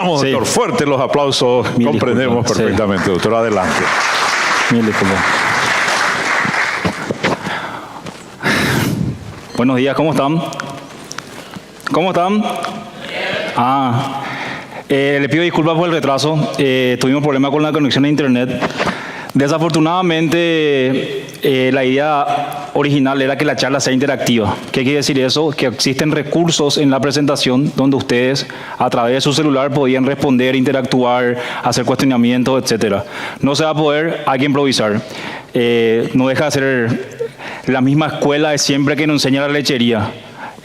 Vamos, Sí. doctor, fuerte los aplausos. Mil Comprendemos disculpas, sí. perfectamente, doctor. Adelante. Mil disculpas. Buenos días, ¿cómo están? ¿Cómo están? Le pido disculpas por el retraso. Tuvimos problemas con la conexión a internet. Desafortunadamente, la idea original era que la charla sea interactiva. ¿Qué quiere decir eso? Que existen recursos en la presentación donde ustedes, a través de su celular, podían responder, interactuar, hacer cuestionamientos, etc. No se va a poder, hay que improvisar. No deja de ser la misma escuela de siempre que nos enseña la lechería.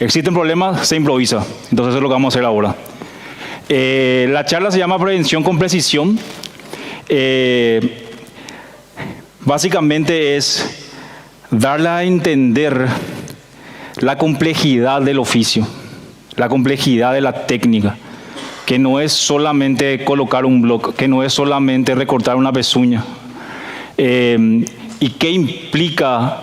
Existen problemas, se improvisa. Entonces eso es lo que vamos a hacer ahora. La charla se llama Prevención con Precisión. Básicamente es darle a entender la complejidad del oficio, la complejidad de la técnica, que no es solamente colocar un bloc, que no es solamente recortar una pezuña, y qué implica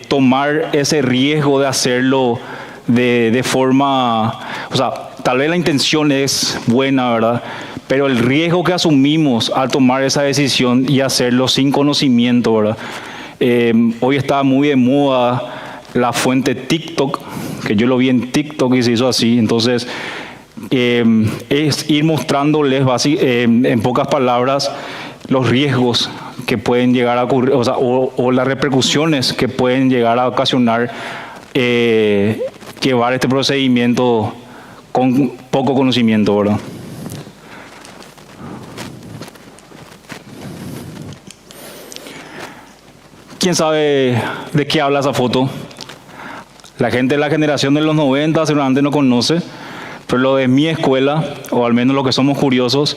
tomar ese riesgo de hacerlo de forma, o sea, tal vez la intención es buena, ¿verdad? Pero el riesgo que asumimos al tomar esa decisión y hacerlo sin conocimiento, ¿verdad? Hoy está muy de moda la fuente TikTok, que yo lo vi en TikTok y se hizo así. Entonces, es ir mostrándoles en pocas palabras los riesgos que pueden llegar a ocurrir, o las repercusiones que pueden llegar a ocasionar llevar este procedimiento con poco conocimiento, ¿verdad? ¿Quién sabe de qué habla esa foto? La gente de la generación de los 90 seguramente no conoce, pero lo de mi escuela, o al menos los que somos curiosos,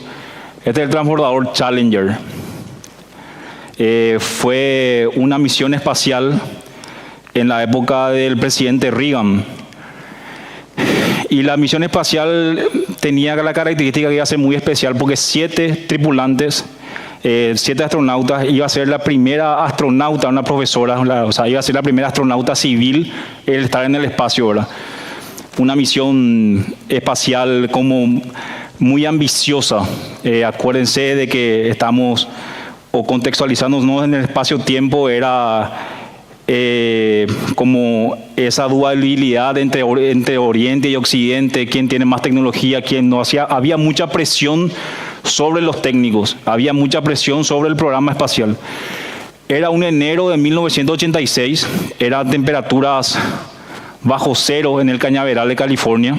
este es el transbordador Challenger. Fue una misión espacial en la época del presidente Reagan. Y la misión espacial tenía la característica que iba a ser muy especial porque 7 tripulantes, 7 astronautas, iba a ser la primera astronauta, una profesora, iba a ser la primera astronauta civil en estar en el espacio, ¿verdad? Una misión espacial como muy ambiciosa. Acuérdense de que estamos, o contextualizándonos en el espacio-tiempo, era como esa dualidad entre Oriente y Occidente, quién tiene más tecnología, quién no. Había mucha presión sobre los técnicos, había mucha presión sobre el programa espacial. Era un enero de 1986, eran temperaturas bajo cero en el Cañaveral de California,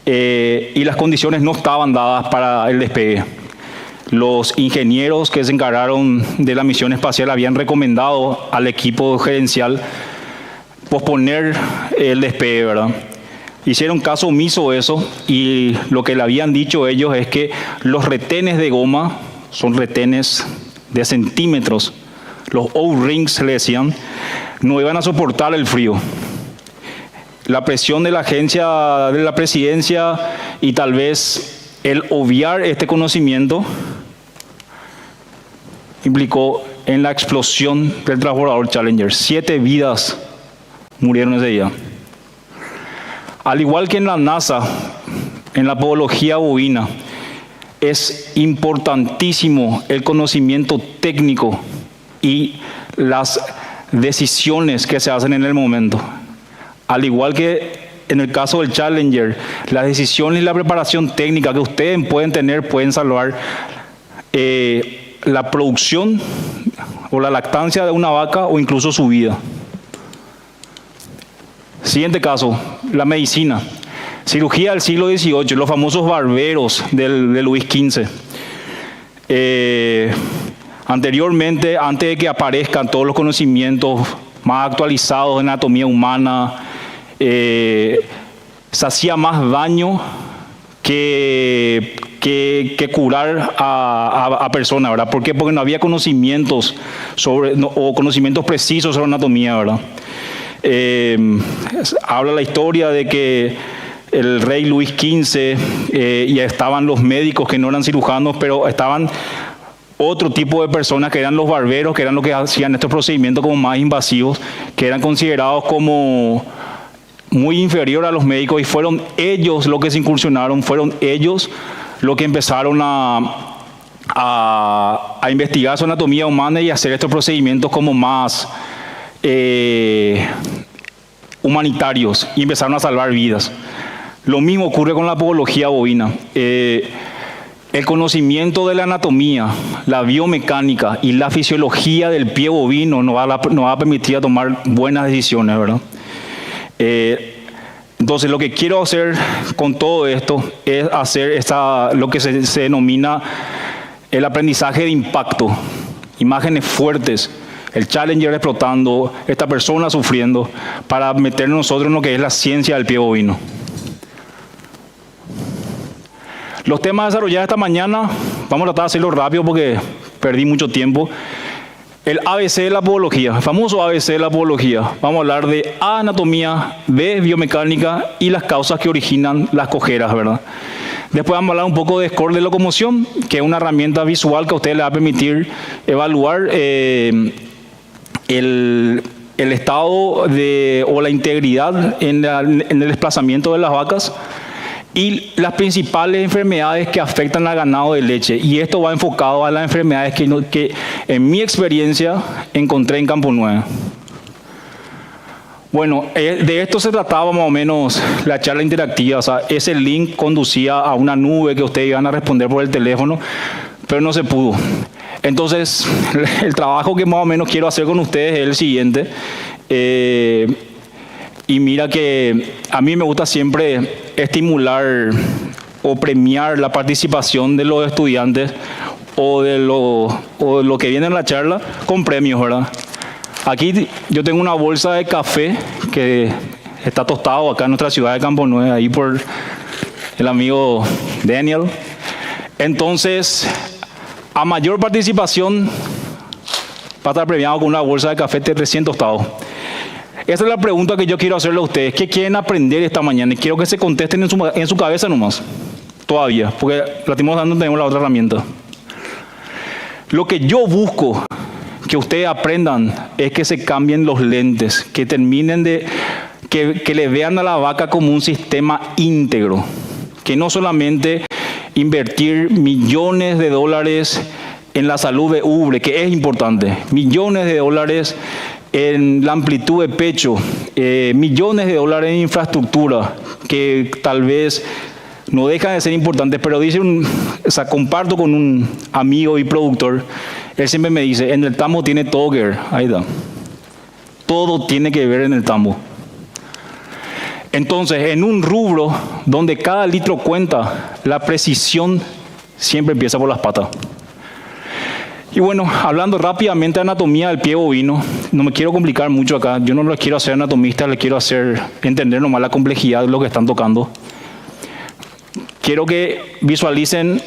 y las condiciones no estaban dadas para el despegue. Los ingenieros que se encargaron de la misión espacial habían recomendado al equipo gerencial posponer el despegue, ¿verdad? Hicieron caso omiso a eso, y lo que le habían dicho ellos es que los retenes de goma, son retenes de centímetros, los O-rings se le decían, no iban a soportar el frío. La presión de la agencia de la presidencia y tal vez el obviar este conocimiento implicó en la explosión del transbordador Challenger. 7 vidas murieron ese día. Al igual que en la NASA, en la podología bovina, es importantísimo el conocimiento técnico y las decisiones que se hacen en el momento. Al igual que en el caso del Challenger, las decisiones y la preparación técnica que ustedes pueden tener pueden salvar la producción o la lactancia de una vaca o incluso su vida. Siguiente caso, la medicina. Cirugía del siglo XVIII, los famosos barberos de Luis XV. Anteriormente, antes de que aparezcan todos los conocimientos más actualizados de anatomía humana, se hacía más daño que curar a personas, ¿verdad? ¿Por qué? Porque no había conocimientos o conocimientos precisos sobre anatomía, ¿verdad? Habla la historia de que el rey Luis XV, y estaban los médicos que no eran cirujanos, pero estaban otro tipo de personas que eran los barberos, que eran los que hacían estos procedimientos como más invasivos, que eran considerados como muy inferior a los médicos y fueron ellos los que se incursionaron, fueron ellos los que empezaron a investigar su anatomía humana y hacer estos procedimientos como más humanitarios y empezaron a salvar vidas. Lo mismo ocurre con la podología bovina. El conocimiento de la anatomía, la biomecánica y la fisiología del pie bovino nos va a permitir tomar buenas decisiones, ¿verdad? Entonces, lo que quiero hacer con todo esto es hacer lo que se denomina el aprendizaje de impacto, imágenes fuertes, el Challenger explotando, esta persona sufriendo, para meternos nosotros en lo que es la ciencia del pie bovino. Los temas desarrollados esta mañana, vamos a tratar de hacerlo rápido porque perdí mucho tiempo. El ABC de la podología, el famoso ABC de la podología. Vamos a hablar de A, anatomía, B, biomecánica y las causas que originan las cojeras, ¿verdad? Después vamos a hablar un poco de score de locomoción, que es una herramienta visual que a usted le va a permitir evaluar el estado o la integridad en el desplazamiento de las vacas y las principales enfermedades que afectan al ganado de leche. Y esto va enfocado a las enfermedades que en mi experiencia encontré en Campo Nuevo. Bueno, de esto se trataba más o menos la charla interactiva. O sea, ese link conducía a una nube que ustedes iban a responder por el teléfono, pero no se pudo. Entonces, el trabajo que más o menos quiero hacer con ustedes es el siguiente. Y mira que a mí me gusta siempre estimular o premiar la participación de los estudiantes o de lo que viene en la charla con premios, ¿verdad? Aquí yo tengo una bolsa de café que está tostado acá en nuestra ciudad de Campo Nuevo, ahí por el amigo Daniel. Entonces, a mayor participación, va a estar premiado con una bolsa de café de recién tostado. Esa es la pregunta que yo quiero hacerle a ustedes. ¿Qué quieren aprender esta mañana? Y quiero que se contesten en su cabeza nomás, todavía, porque lastimosamente no tenemos la otra herramienta. Lo que yo busco que ustedes aprendan es que se cambien los lentes, que terminen que le vean a la vaca como un sistema íntegro, que no solamente invertir millones de dólares en la salud de ubre, que es importante, millones de dólares en la amplitud de pecho, millones de dólares en infraestructura, que tal vez no dejan de ser importantes, pero comparto con un amigo y productor, él siempre me dice, en el tambo tiene todo que ver, ahí está, todo tiene que ver en el tambo. Entonces, en un rubro donde cada litro cuenta, la precisión siempre empieza por las patas. Y bueno, hablando rápidamente de anatomía del pie bovino, no me quiero complicar mucho acá, yo no les quiero hacer anatomista, les quiero hacer entender nomás la complejidad de lo que están tocando. Quiero que visualicen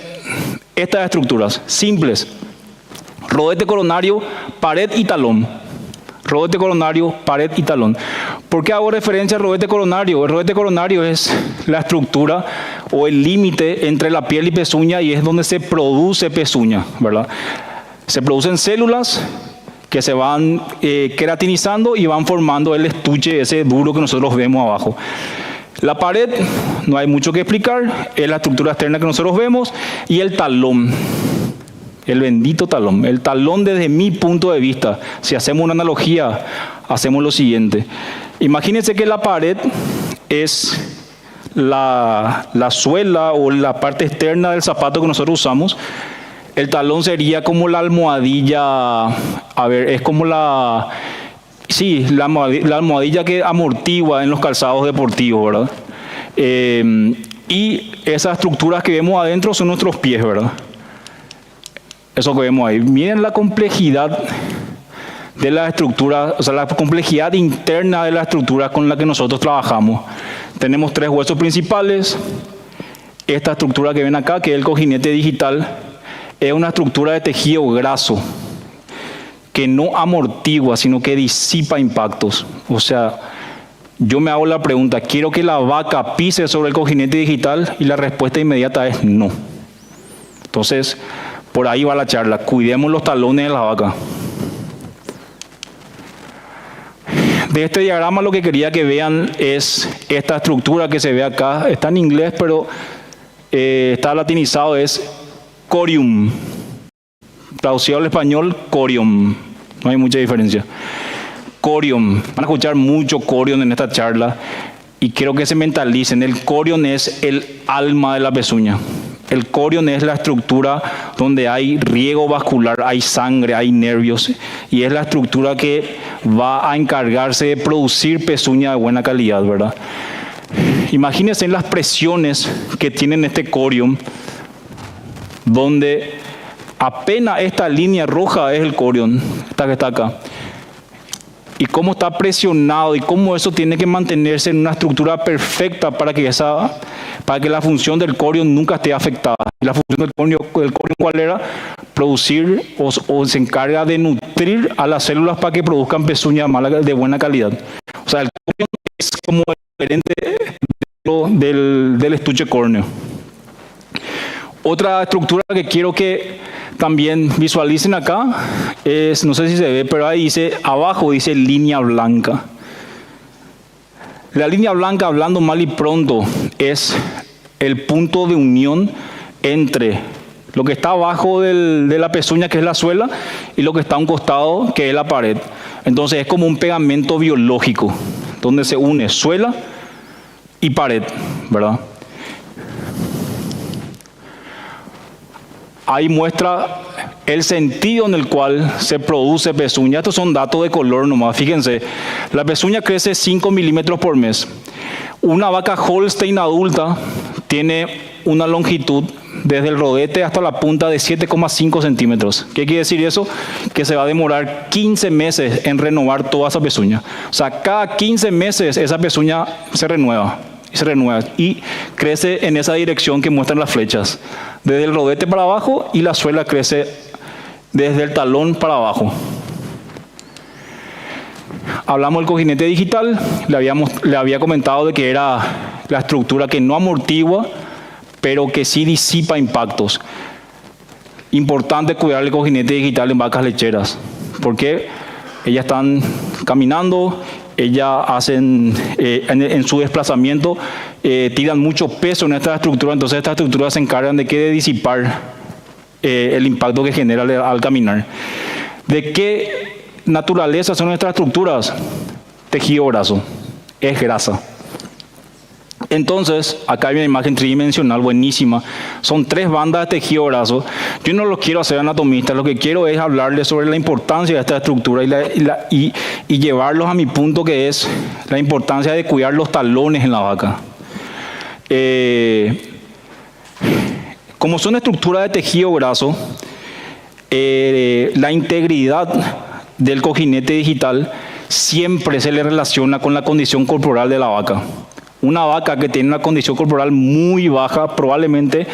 estas estructuras simples: rodete coronario, pared y talón. Rodete coronario, pared y talón. ¿Por qué hago referencia al rodete coronario? El rodete coronario es la estructura o el límite entre la piel y pezuña y es donde se produce pezuña, ¿verdad? Se producen células que se van queratinizando y van formando el estuche ese duro que nosotros vemos abajo. La pared, no hay mucho que explicar, es la estructura externa que nosotros vemos, y el talón, el bendito talón. El talón, desde mi punto de vista, si hacemos una analogía, hacemos lo siguiente. Imagínense que la pared es la suela o la parte externa del zapato que nosotros usamos. El talón sería como la almohadilla, es como la almohadilla que amortigua en los calzados deportivos, ¿verdad? Y esas estructuras que vemos adentro son nuestros pies, ¿verdad? Eso que vemos ahí. Miren la complejidad de la estructura, o sea, la complejidad interna de la estructura con la que nosotros trabajamos. Tenemos 3 huesos principales. Esta estructura que ven acá, que es el cojinete digital, es una estructura de tejido graso que no amortigua, sino que disipa impactos. O sea, yo me hago la pregunta, ¿quiero que la vaca pise sobre el cojinete digital? Y la respuesta inmediata es no. Entonces, por ahí va la charla. Cuidemos los talones de la vaca. De este diagrama lo que quería que vean es esta estructura que se ve acá. Está en inglés, pero está latinizado, es corium. Traducido al español, corium. No hay mucha diferencia. Corium. Van a escuchar mucho corium en esta charla y quiero que se mentalicen. El corium es el alma de la pezuña. El corium es la estructura donde hay riego vascular, hay sangre, hay nervios y es la estructura que va a encargarse de producir pezuña de buena calidad, ¿verdad? Imagínense las presiones que tienen este corium, donde apenas esta línea roja es el corium, esta que está acá. Y cómo está presionado y cómo eso tiene que mantenerse en una estructura perfecta para que la función del corium nunca esté afectada. La función del corium ¿cuál era? Producir o se encarga de nutrir a las células para que produzcan pezuña de buena calidad. O sea, el corium es como el diferente del estuche córneo. Otra estructura que quiero que también visualicen acá es, no sé si se ve, pero ahí dice, abajo dice línea blanca. La línea blanca, hablando mal y pronto, es el punto de unión entre lo que está abajo de la pezuña, que es la suela, y lo que está a un costado, que es la pared. Entonces es como un pegamento biológico, donde se une suela y pared, ¿verdad? Ahí muestra el sentido en el cual se produce pezuña. Estos son datos de color nomás. Fíjense, la pezuña crece 5 milímetros por mes. Una vaca Holstein adulta tiene una longitud desde el rodete hasta la punta de 7,5 centímetros. ¿Qué quiere decir eso? Que se va a demorar 15 meses en renovar toda esa pezuña. O sea, cada 15 meses esa pezuña se renueva y crece en esa dirección que muestran las flechas. Desde el rodete para abajo y la suela crece desde el talón para abajo. Hablamos del cojinete digital, le había comentado de que era la estructura que no amortigua, pero que sí disipa impactos. Importante cuidar el cojinete digital en vacas lecheras, porque ellas están caminando, ellas hacen en su desplazamiento, tiran mucho peso en esta estructura, entonces estas estructuras se encargan de disipar el impacto que genera al caminar. ¿De qué naturaleza son estas estructuras? Tejido graso, es grasa. Entonces, acá hay una imagen tridimensional buenísima. Son 3 bandas de tejido graso. Yo no lo quiero hacer anatomista, lo que quiero es hablarles sobre la importancia de esta estructura y llevarlos a mi punto, que es la importancia de cuidar los talones en la vaca. Como son estructuras de tejido graso, la integridad del cojinete digital siempre se le relaciona con la condición corporal de la vaca. Una vaca que tiene una condición corporal muy baja, probablemente,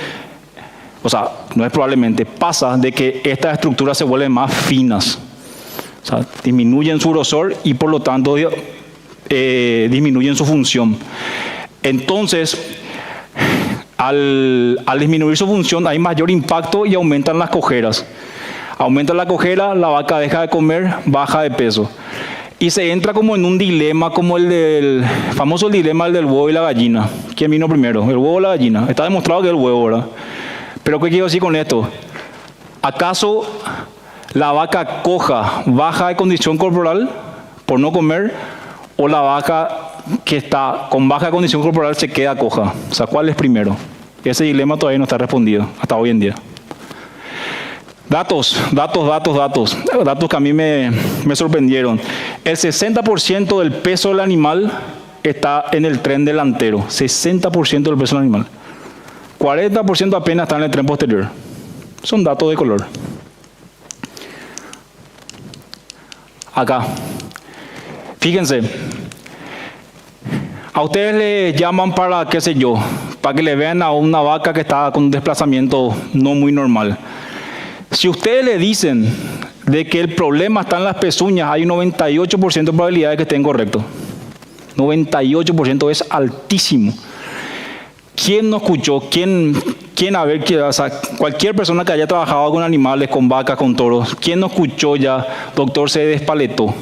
o sea, no es probablemente, pasa de que estas estructuras se vuelven más finas. O sea, disminuyen su grosor y por lo tanto disminuyen su función. Entonces, al disminuir su función hay mayor impacto y aumentan las cojeras. Aumenta la cojera, la vaca deja de comer, baja de peso. Y se entra como en un dilema, como el del famoso dilema del huevo y la gallina. ¿Quién vino primero? ¿El huevo o la gallina? Está demostrado que es el huevo, ¿verdad? Pero ¿qué quiero decir con esto? ¿Acaso la vaca coja baja de condición corporal por no comer, o la vaca que está con baja condición corporal se queda coja? O sea, ¿cuál es primero? Ese dilema todavía no está respondido hasta hoy en día. Datos que a mí me sorprendieron. El 60% del peso del animal está en el tren delantero. 60% del peso del animal. 40% apenas está en el tren posterior. Son datos de color. Acá. Fíjense. A ustedes les llaman para, qué sé yo, para que le vean a una vaca que está con un desplazamiento no muy normal. Si ustedes le dicen de que el problema está en las pezuñas, hay un 98% de probabilidad de que estén correctos. 98% es altísimo. ¿Quién no escuchó? O sea, cualquier persona que haya trabajado con animales, con vacas, con toros, ¿quién no escuchó ya, doctor, se despaletó?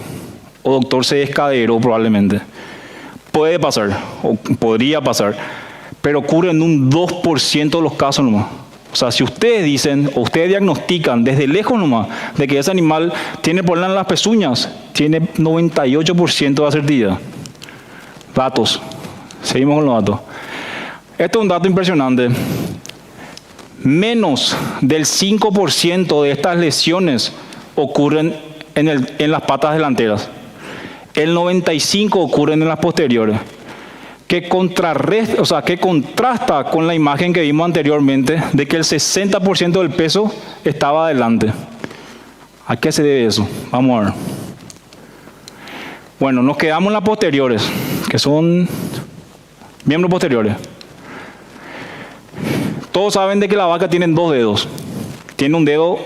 o doctor se descaderó probablemente. Puede pasar, o podría pasar, pero ocurre en un 2% de los casos nomás. O sea, si ustedes dicen, o ustedes diagnostican desde lejos nomás, de que ese animal tiene problema en las pezuñas, tiene 98% de asertividad. Datos. Seguimos con los datos. Esto es un dato impresionante. Menos del 5% de estas lesiones ocurren en las patas delanteras. El 95% ocurren en las posteriores. Que contrasta con la imagen que vimos anteriormente de que el 60% del peso estaba adelante. ¿A qué se debe eso? Vamos a ver. Bueno, nos quedamos en las posteriores, que son miembros posteriores. Todos saben de que la vaca tiene 2 dedos. Tiene un dedo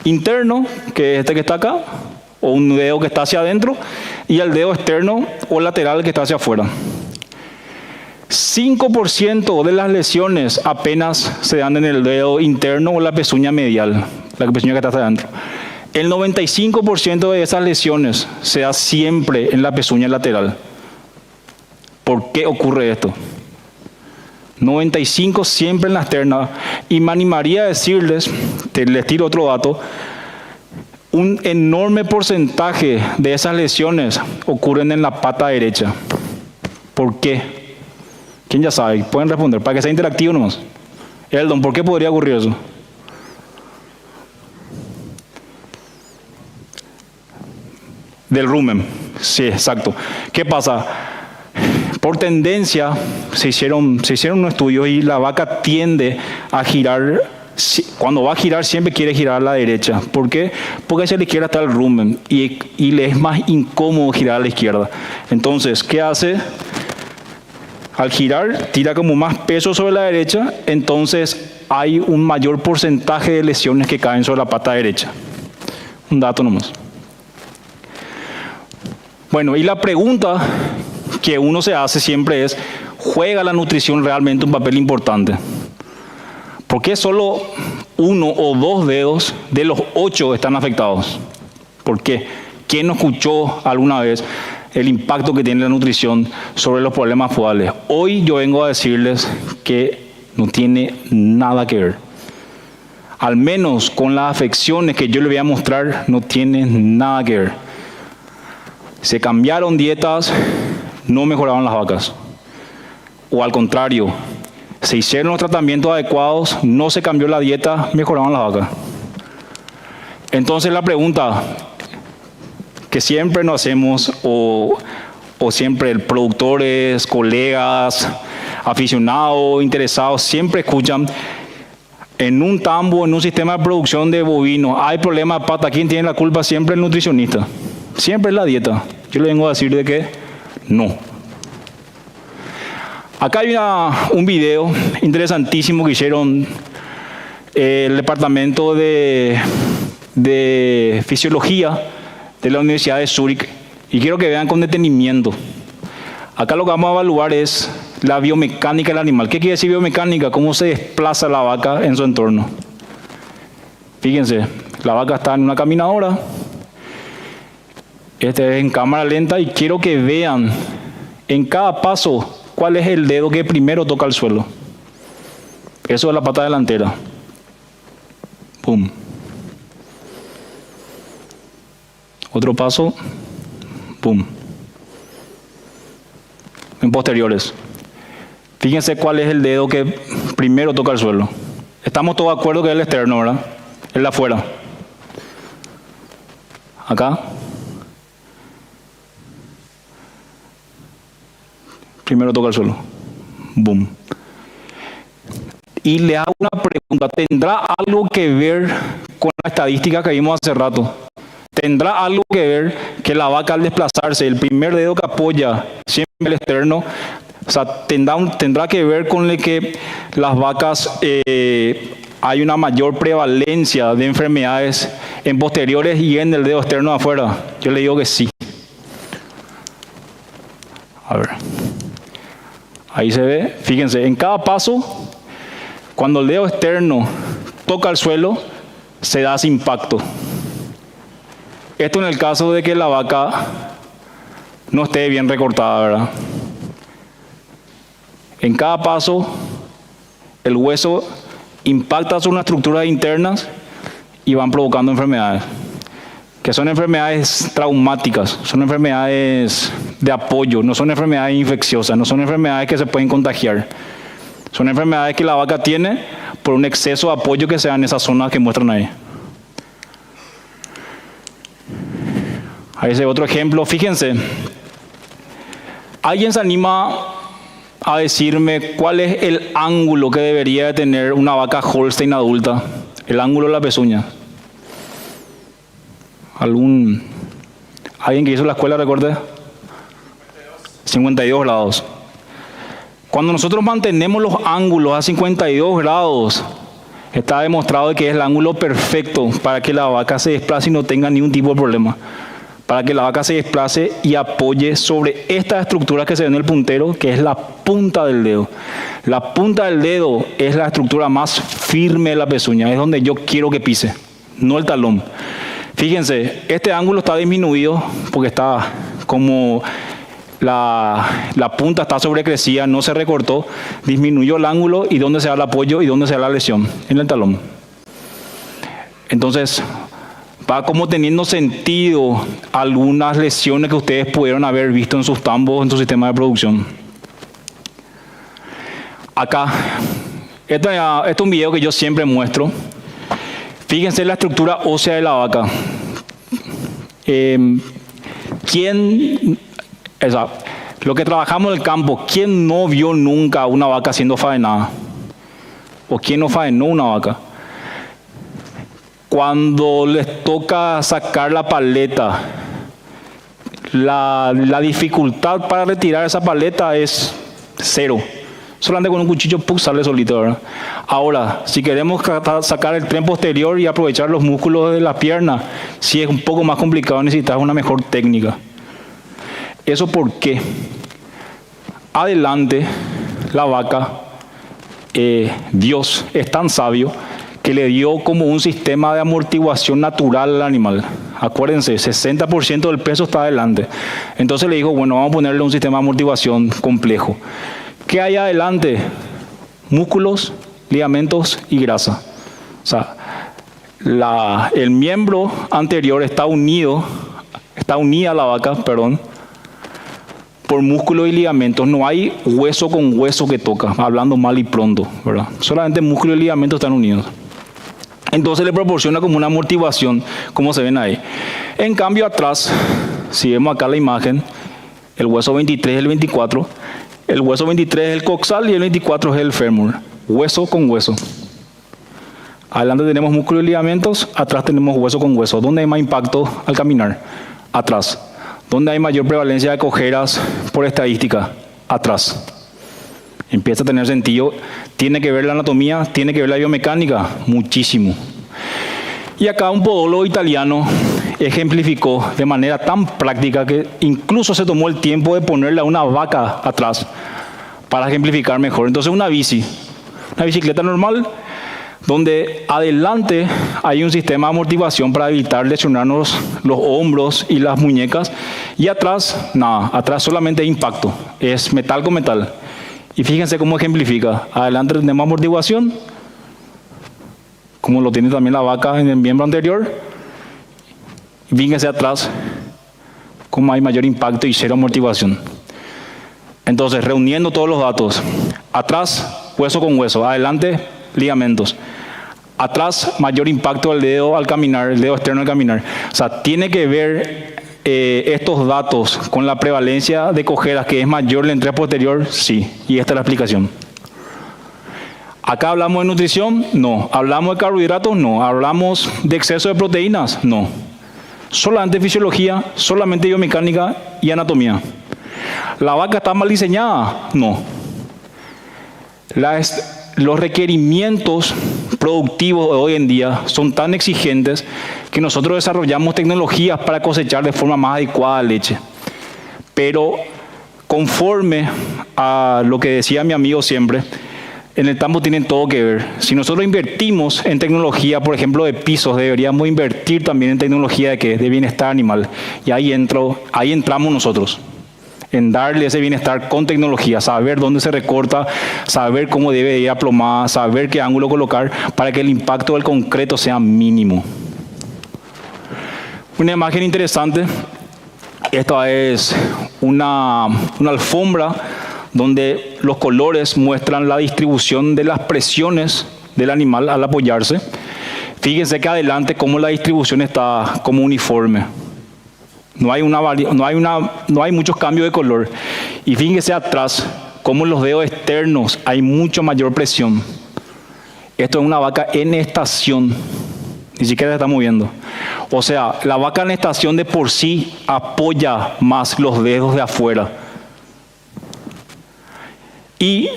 interno, que es este que está acá, o un dedo que está hacia adentro, y el dedo externo o lateral que está hacia afuera. 5% de las lesiones apenas se dan en el dedo interno o la pezuña medial, la pezuña que está hacia adentro. El 95% de esas lesiones se da siempre en la pezuña lateral. ¿Por qué ocurre esto? 95% siempre en la externa. Y me animaría a decirles, les tiro otro dato, un enorme porcentaje de esas lesiones ocurren en la pata derecha. ¿Por qué? ¿Quién ya sabe? Pueden responder, para que sea interactivo nomás. Eldon, ¿por qué podría ocurrir eso? Del rumen. Sí, exacto. ¿Qué pasa? Por tendencia, se hicieron unos estudios y la vaca tiende a girar, cuando va a girar siempre quiere girar a la derecha. ¿Por qué? Porque hacia la izquierda está el rumen y le es más incómodo girar a la izquierda. Entonces, ¿qué hace? Al girar, tira como más peso sobre la derecha, entonces hay un mayor porcentaje de lesiones que caen sobre la pata derecha. Un dato nomás. Bueno, y la pregunta que uno se hace siempre es, ¿juega la nutrición realmente un papel importante? ¿Por qué solo 1 o 2 dedos de los 8 están afectados? ¿Por qué? ¿Quién no escuchó alguna vez el impacto que tiene la nutrición sobre los problemas podales? Hoy yo vengo a decirles que no tiene nada que ver. Al menos con las afecciones que yo les voy a mostrar, no tiene nada que ver. Se cambiaron dietas, no mejoraban las vacas. O al contrario, se hicieron los tratamientos adecuados, no se cambió la dieta, mejoraban las vacas. Entonces la pregunta que siempre nos hacemos, o siempre productores, colegas, aficionados, interesados, siempre escuchan, en un tambo, en un sistema de producción de bovinos, hay problemas de pata, ¿quién tiene la culpa? Siempre el nutricionista. Siempre es la dieta. Yo le vengo a decir de que no. Acá hay un video interesantísimo que hicieron el departamento de fisiología de la Universidad de Zúrich y quiero que vean con detenimiento. Acá lo que vamos a evaluar es la biomecánica del animal. ¿Qué quiere decir biomecánica? Cómo se desplaza la vaca en su entorno. Fíjense, la vaca está en una caminadora. Este es en cámara lenta y quiero que vean en cada paso cuál es el dedo que primero toca el suelo. Eso es la pata delantera. Pum. Otro paso. Pum. En posteriores. Fíjense cuál es el dedo que primero toca el suelo. Estamos todos de acuerdo que es el externo, ¿verdad? El de afuera. Acá. Primero toca el suelo. Boom. Y le hago una pregunta. ¿Tendrá algo que ver con la estadística que vimos hace rato? ¿Tendrá algo que ver que la vaca al desplazarse, el primer dedo que apoya siempre el externo, o sea, tendrá que ver con el que las vacas hay una mayor prevalencia de enfermedades en posteriores y en el dedo externo de afuera? Yo le digo que sí. A ver. Ahí se ve, fíjense, en cada paso, cuando el dedo externo toca el suelo, se da ese impacto. Esto en el caso de que la vaca no esté bien recortada, ¿verdad? En cada paso, el hueso impacta sobre unas estructuras internas y van provocando enfermedades, que son enfermedades traumáticas, son enfermedades de apoyo, no son enfermedades infecciosas, no son enfermedades que se pueden contagiar. Son enfermedades que la vaca tiene por un exceso de apoyo que se da en esas zonas que muestran ahí. Ahí es otro ejemplo. Fíjense, ¿alguien se anima a decirme cuál es el ángulo que debería de tener una vaca Holstein adulta? El ángulo de la pezuña. ¿Alguien que hizo la escuela, recuerde? 52 grados. Cuando nosotros mantenemos los ángulos a 52 grados, está demostrado que es el ángulo perfecto para que la vaca se desplace y no tenga ningún tipo de problema. Para que la vaca se desplace y apoye sobre esta estructura que se ve en el puntero, que es la punta del dedo. La punta del dedo es la estructura más firme de la pezuña, es donde yo quiero que pise, no el talón. Fíjense, este ángulo está disminuido porque está como la punta está sobrecrecida, no se recortó, disminuyó el ángulo y dónde se da el apoyo y dónde se da la lesión, en el talón. Entonces, va como teniendo sentido algunas lesiones que ustedes pudieron haber visto en sus tambos, en su sistema de producción. Acá, este es un video que yo siempre muestro. Fíjense la estructura ósea de la vaca. Lo que trabajamos en el campo, ¿quién no vio nunca una vaca siendo faenada? ¿O quién no faenó una vaca? Cuando les toca sacar la paleta, la dificultad para retirar esa paleta es cero. Solamente con un cuchillo sale solito, ¿verdad? Ahora, si queremos sacar el tren posterior y aprovechar los músculos de la pierna, si es un poco más complicado, necesitas una mejor técnica. ¿Eso por qué? Adelante, la vaca, Dios es tan sabio que le dio como un sistema de amortiguación natural al animal. Acuérdense, 60% del peso está adelante. Entonces le dijo, bueno, vamos a ponerle un sistema de amortiguación complejo. ¿Qué hay adelante? Músculos, ligamentos y grasa. O sea, el miembro anterior está unida la vaca, por músculos y ligamentos. No hay hueso con hueso que toca, hablando mal y pronto, ¿verdad? Solamente músculos y ligamentos están unidos. Entonces le proporciona como una amortiguación, como se ven ahí. En cambio atrás, si vemos acá la imagen, el hueso 23 y el 24, el hueso 23 es el coxal y el 24 es el fémur, hueso con hueso. Adelante tenemos músculos y ligamentos, atrás tenemos hueso con hueso. ¿Dónde hay más impacto al caminar? Atrás. ¿Dónde hay mayor prevalencia de cojeras por estadística? Atrás. Empieza a tener sentido. ¿Tiene que ver la anatomía? ¿Tiene que ver la biomecánica? Muchísimo. Y acá un podólogo italiano ejemplificó de manera tan práctica que incluso se tomó el tiempo de ponerle a una vaca atrás para ejemplificar mejor. Entonces una bicicleta normal, donde adelante hay un sistema de amortiguación para evitar lesionarnos los hombros y las muñecas, y atrás nada, atrás solamente hay impacto, es metal con metal. Y fíjense cómo ejemplifica. Adelante tenemos amortiguación, como lo tiene también la vaca en el miembro anterior. Y fíjense atrás cómo hay mayor impacto y cero amortiguación. Entonces, reuniendo todos los datos, atrás hueso con hueso, adelante ligamentos. Atrás, mayor impacto del dedo al caminar, el dedo externo al caminar. O sea, tiene que ver estos datos con la prevalencia de cojeras, que es mayor la entrega posterior, sí. Y esta es la explicación. ¿Acá hablamos de nutrición? No. ¿Hablamos de carbohidratos? No. ¿Hablamos de exceso de proteínas? No. Solamente fisiología, solamente biomecánica y anatomía. ¿La vaca está mal diseñada? No. Los requerimientos productivos de hoy en día son tan exigentes que nosotros desarrollamos tecnologías para cosechar de forma más adecuada leche. Pero conforme a lo que decía mi amigo siempre, en el campo tienen todo que ver. Si nosotros invertimos en tecnología, por ejemplo, de pisos, deberíamos invertir también en tecnología de bienestar animal. Y ahí entramos nosotros. en darle ese bienestar con tecnología, saber dónde se recorta, saber cómo debe ir aplomada, saber qué ángulo colocar para que el impacto del concreto sea mínimo. Una imagen interesante, esta es una alfombra donde los colores muestran la distribución de las presiones del animal al apoyarse. Fíjense que adelante cómo la distribución está como uniforme. No hay muchos cambios de color. Y fíjense atrás cómo en los dedos externos hay mucha mayor presión. Esto es una vaca en estación. Ni siquiera se está moviendo. O sea, la vaca en estación de por sí apoya más los dedos de afuera. Y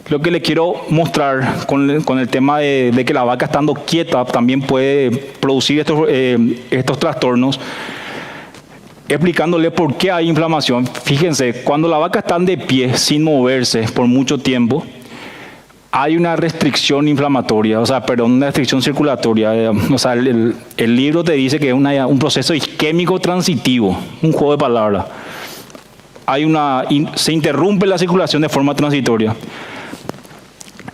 lo que le quiero mostrar con el tema de que la vaca estando quieta también puede producir estos trastornos, explicándole por qué hay inflamación. Fíjense, cuando la vaca está de pie sin moverse por mucho tiempo, hay una restricción inflamatoria, una restricción circulatoria. El libro te dice que es un proceso isquémico transitivo, un juego de palabras. Se interrumpe la circulación de forma transitoria.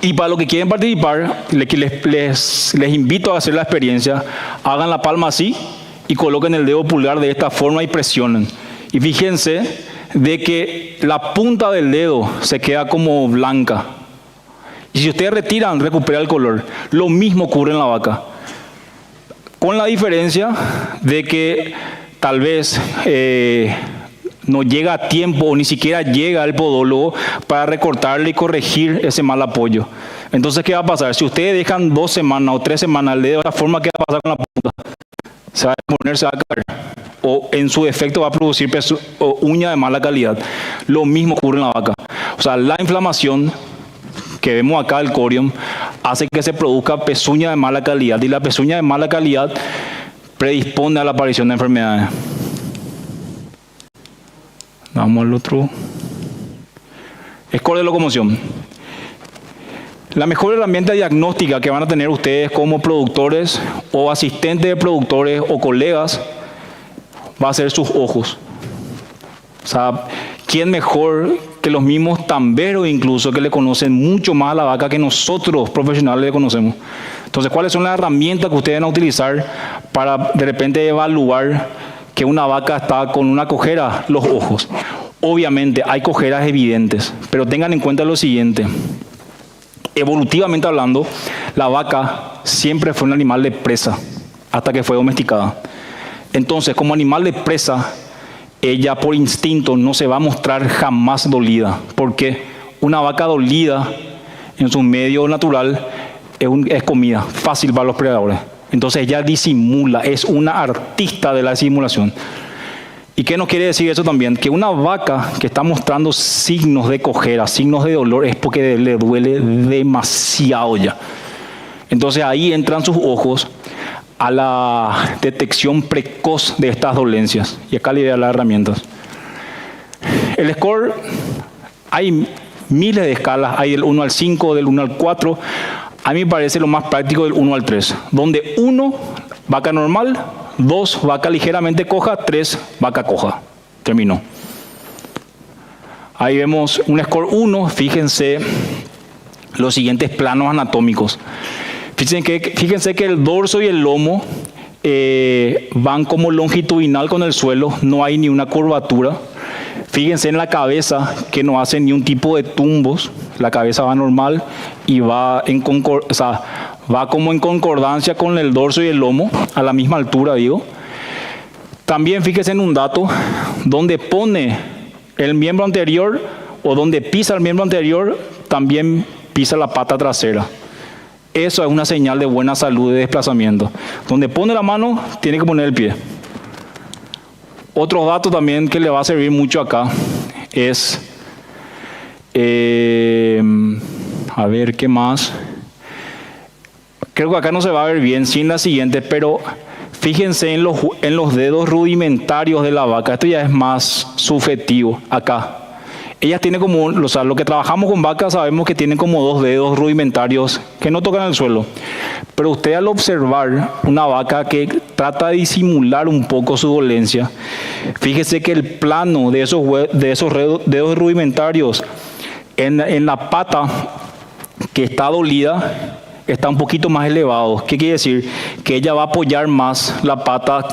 Y para los que quieren participar, les invito a hacer la experiencia. Hagan la palma así y coloquen el dedo pulgar de esta forma y presionen. Y fíjense de que la punta del dedo se queda como blanca. Y si ustedes retiran, recupera el color. Lo mismo ocurre en la vaca. Con la diferencia de que tal vez no llega a tiempo o ni siquiera llega el podólogo para recortarle y corregir ese mal apoyo. Entonces, ¿qué va a pasar? Si ustedes dejan 2 semanas o 3 semanas el dedo de la forma, ¿qué va a pasar con la punta? Se va a poner, se va a caer. O en su defecto va a producir uña de mala calidad. Lo mismo ocurre en la vaca. O sea, la inflamación que vemos acá del corium hace que se produzca pezuña de mala calidad. Y la pezuña de mala calidad predispone a la aparición de enfermedades. Vamos al otro. Score de locomoción. La mejor herramienta diagnóstica que van a tener ustedes como productores o asistentes de productores o colegas va a ser sus ojos. O sea, ¿quién mejor que los mismos tamberos incluso que le conocen mucho más a la vaca que nosotros profesionales le conocemos? Entonces, ¿cuáles son las herramientas que ustedes van a utilizar para de repente evaluar que una vaca está con una cojera? Los ojos. Obviamente hay cojeras evidentes, pero tengan en cuenta lo siguiente. Evolutivamente hablando, la vaca siempre fue un animal de presa hasta que fue domesticada. Entonces, como animal de presa, ella por instinto no se va a mostrar jamás dolida, porque una vaca dolida en su medio natural es comida fácil para los predadores. Entonces ella disimula, es una artista de la disimulación. ¿Y qué nos quiere decir eso también? Que una vaca que está mostrando signos de cojera, signos de dolor, es porque le duele demasiado ya. Entonces ahí entran sus ojos a la detección precoz de estas dolencias. Y acá le voy a dar las herramientas. El score, hay miles de escalas, hay del 1 al 5, del 1 al 4. A mí me parece lo más práctico del 1 al 3, donde 1, vaca normal, 2, vaca ligeramente coja, 3, vaca coja. Terminó. Ahí vemos un score 1, fíjense los siguientes planos anatómicos. Fíjense que el dorso y el lomo van como longitudinal con el suelo, no hay ni una curvatura. Fíjense en la cabeza que no hace ni un tipo de tumbos, la cabeza va normal y va como en concordancia con el dorso y el lomo, a la misma altura, digo. También fíjense en un dato donde pone el miembro anterior o donde pisa el miembro anterior, también pisa la pata trasera. Eso es una señal de buena salud de desplazamiento. Donde pone la mano, tiene que poner el pie. Otro dato también que le va a servir mucho acá es, a ver, ¿qué más? Creo que acá no se va a ver bien sin la siguiente, pero fíjense en los dedos rudimentarios de la vaca. Esto ya es más subjetivo acá. Ellas tienen como, o sea, lo que trabajamos con vacas sabemos que tienen como 2 dedos rudimentarios que no tocan el suelo. Pero usted al observar una vaca que trata de disimular un poco su dolencia, fíjese que el plano de esos dedos rudimentarios en la pata que está dolida está un poquito más elevado. ¿Qué quiere decir? Que ella va a apoyar más la pata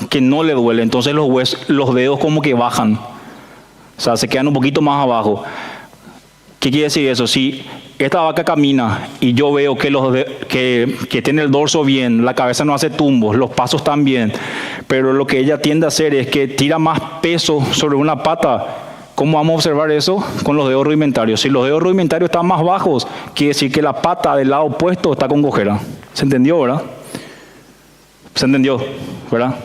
que no le duele. Entonces los dedos como que bajan. O sea, se quedan un poquito más abajo. ¿Qué quiere decir eso? Si esta vaca camina y yo veo que tiene el dorso bien, la cabeza no hace tumbos, los pasos están bien, pero lo que ella tiende a hacer es que tira más peso sobre una pata. ¿Cómo vamos a observar eso? Con los dedos rudimentarios. Si los dedos rudimentarios están más bajos, quiere decir que la pata del lado opuesto está con cojera. ¿Se entendió, verdad? ¿Se entendió, verdad?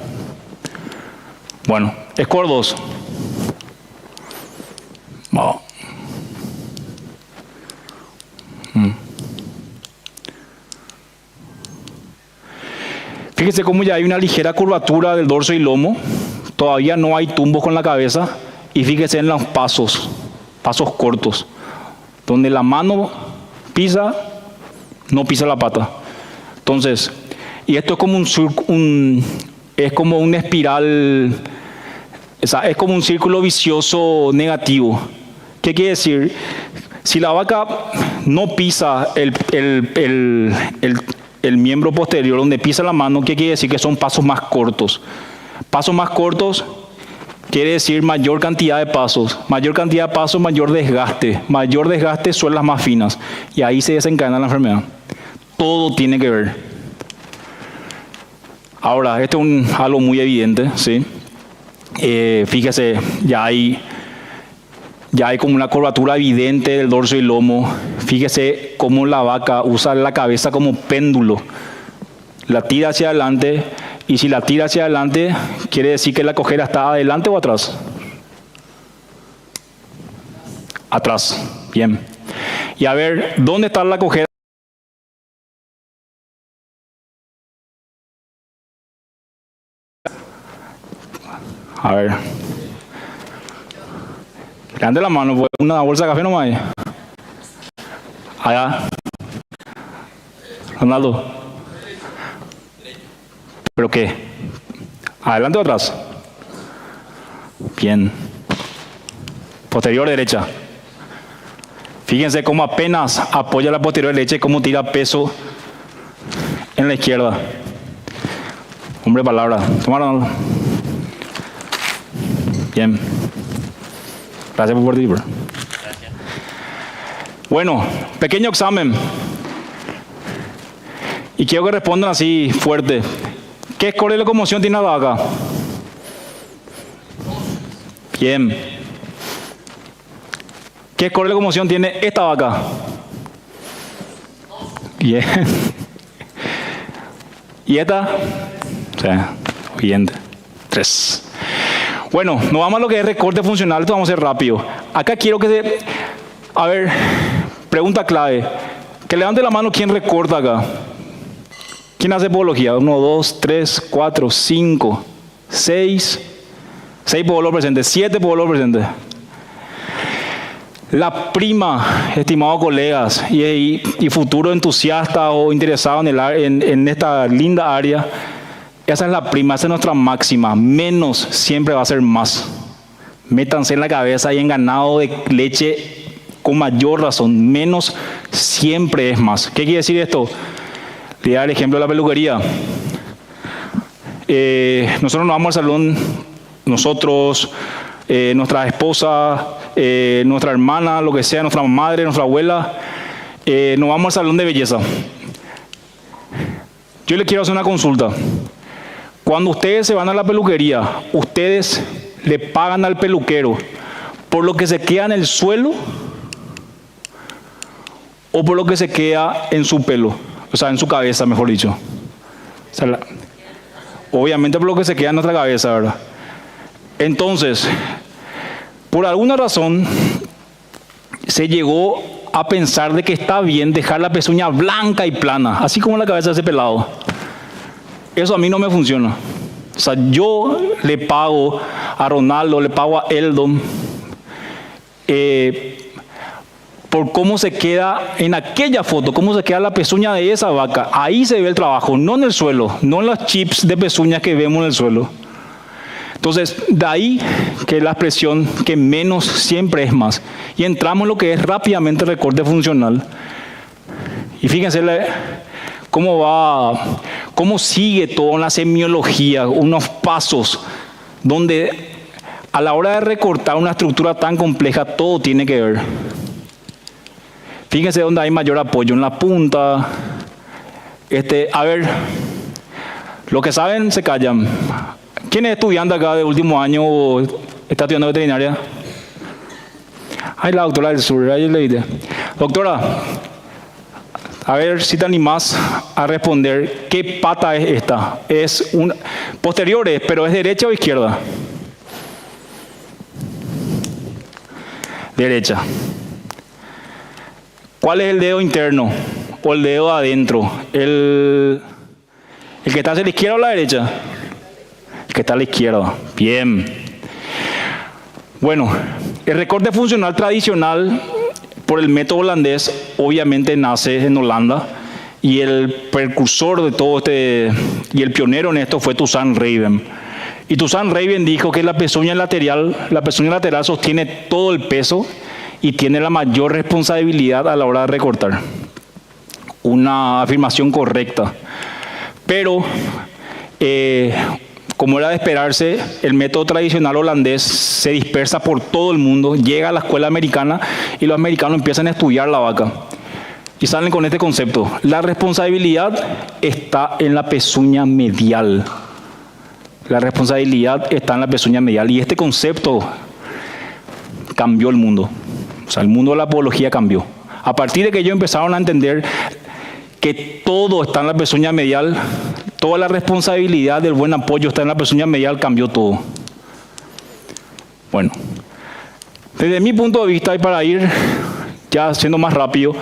Bueno, score 2. Wow. Fíjese cómo ya hay una ligera curvatura del dorso y lomo. Todavía no hay tumbos con la cabeza. Y fíjese en los pasos cortos, donde la mano pisa, no pisa la pata. Entonces, y esto es como es como una espiral, o sea, es como un círculo vicioso negativo. ¿Qué quiere decir? Si la vaca no pisa el miembro posterior, donde pisa la mano, ¿qué quiere decir? Que son pasos más cortos. Pasos más cortos quiere decir mayor cantidad de pasos. Mayor cantidad de pasos, mayor desgaste. Mayor desgaste, suelas más finas. Y ahí se desencadena la enfermedad. Todo tiene que ver. Ahora, esto es algo muy evidente, ¿sí? Fíjese, ya hay como una curvatura evidente del dorso y lomo. Fíjese cómo la vaca usa la cabeza como péndulo. La tira hacia adelante, y si la tira hacia adelante, quiere decir que la cojera está adelante o atrás. Atrás, bien. Y a ver, ¿dónde está la cojera? A ver. Levante la mano, pues, una bolsa de café nomás hay. Allá. Ronaldo. ¿Pero qué? ¿Adelante o atrás? Bien. Posterior derecha. Fíjense cómo apenas apoya la posterior derecha y cómo tira peso en la izquierda. Hombre, palabra. Toma, Ronaldo. Bien. Gracias por participar. Gracias. Bueno, pequeño examen. Y quiero que respondan así fuerte. ¿Qué score de locomoción tiene la vaca? Bien. ¿Qué score de locomoción tiene esta vaca? Bien. ¿Y esta? Sí, bien. 3. Bueno, nos vamos a lo que es recorte funcional. Esto vamos a hacer rápido. Acá quiero que a ver, pregunta clave. Que levante la mano quien recorta acá. ¿Quién hace podología? 1, 2, 3, 4, 5, 6. 6 podólogos presentes. 7 podólogos presentes. La prima, estimados colegas y futuros entusiastas o interesados en esta linda área, esa es la prima, esa es nuestra máxima. Menos siempre va a ser más. Métanse en la cabeza y en ganado de leche con mayor razón. Menos siempre es más. ¿Qué quiere decir esto? Le voy a dar el ejemplo de la peluquería. Nosotros nos vamos al salón, nosotros, nuestra esposa, nuestra hermana, lo que sea, nuestra madre, nuestra abuela, nos vamos al salón de belleza. Yo le quiero hacer una consulta. Cuando ustedes se van a la peluquería, ustedes le pagan al peluquero por lo que se queda en el suelo o por lo que se queda en su pelo, o sea, en su cabeza, mejor dicho. O sea, obviamente por lo que se queda en nuestra cabeza, ¿verdad? Entonces, por alguna razón, se llegó a pensar de que está bien dejar la pezuña blanca y plana, así como la cabeza de ese pelado. Eso a mí no me funciona. O sea, yo le pago a Ronaldo, le pago a Eldon, por cómo se queda en aquella foto, cómo se queda la pezuña de esa vaca. Ahí se ve el trabajo, no en el suelo, no en los chips de pezuñas que vemos en el suelo. Entonces, de ahí que la expresión que menos siempre es más. Y entramos en lo que es rápidamente el recorte funcional. Y fíjense cómo sigue toda la semiología, unos pasos donde a la hora de recortar una estructura tan compleja, todo tiene que ver. Fíjense dónde hay mayor apoyo, en la punta. A ver, los que saben se callan. ¿Quién es estudiante acá de último año o está estudiando veterinaria? Ay, la doctora del sur, ahí le dije. Doctora, a ver si te animás a responder, ¿qué pata es esta? Posteriores, pero ¿es derecha o izquierda? Derecha. ¿Cuál es el dedo interno o el dedo adentro? ¿El que está hacia la izquierda o la derecha? El que está a la izquierda. Bien. Bueno, el recorte funcional tradicional por el método holandés obviamente nace en Holanda y el precursor de todo y el pionero en esto fue Toussaint Raven. Y Toussaint Raven dijo que la pezuña lateral sostiene todo el peso y tiene la mayor responsabilidad a la hora de recortar. Una afirmación correcta. Pero, como era de esperarse, el método tradicional holandés se dispersa por todo el mundo, llega a la escuela americana y los americanos empiezan a estudiar la vaca. Y salen con este concepto. La responsabilidad está en la pezuña medial. La responsabilidad está en la pezuña medial. Y este concepto cambió el mundo. O sea, el mundo de la podología cambió. A partir de que ellos empezaron a entender que todo está en la pezuña medial, toda la responsabilidad del buen apoyo está en la pezuña medial, cambió todo. Bueno, desde mi punto de vista y para ir ya siendo más rápido,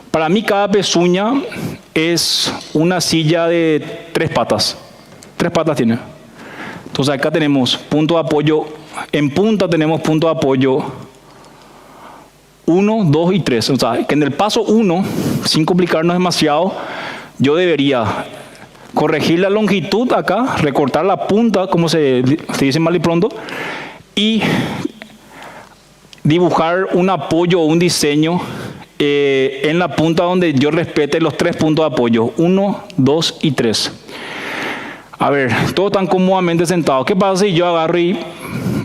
para mí cada pezuña es una silla de 3 patas. 3 patas tiene. Entonces acá tenemos punto de apoyo, en punta tenemos punto de apoyo 1, 2 y 3. O sea, que en el paso 1, sin complicarnos demasiado, yo debería corregir la longitud acá, recortar la punta, como se dice mal y pronto, y dibujar un apoyo o un diseño en la punta donde yo respete los 3 puntos de apoyo, 1, 2 y 3. A ver, todos están cómodamente sentados. ¿Qué pasa si yo agarro y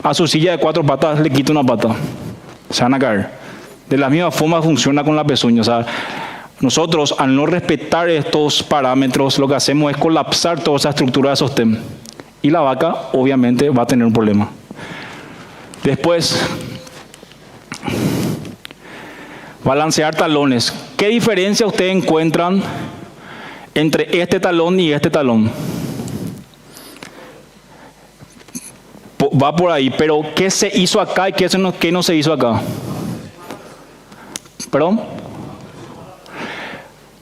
a su silla de 4 patas le quito una pata? Se van a caer. De la misma forma funciona con la pezuña. O sea, nosotros al no respetar estos parámetros, lo que hacemos es colapsar toda esa estructura de sostén. Y la vaca obviamente va a tener un problema. Después, balancear talones. ¿Qué diferencia ustedes encuentran entre este talón y este talón? Va por ahí, pero ¿qué se hizo acá y qué no se hizo acá? ¿Perdón?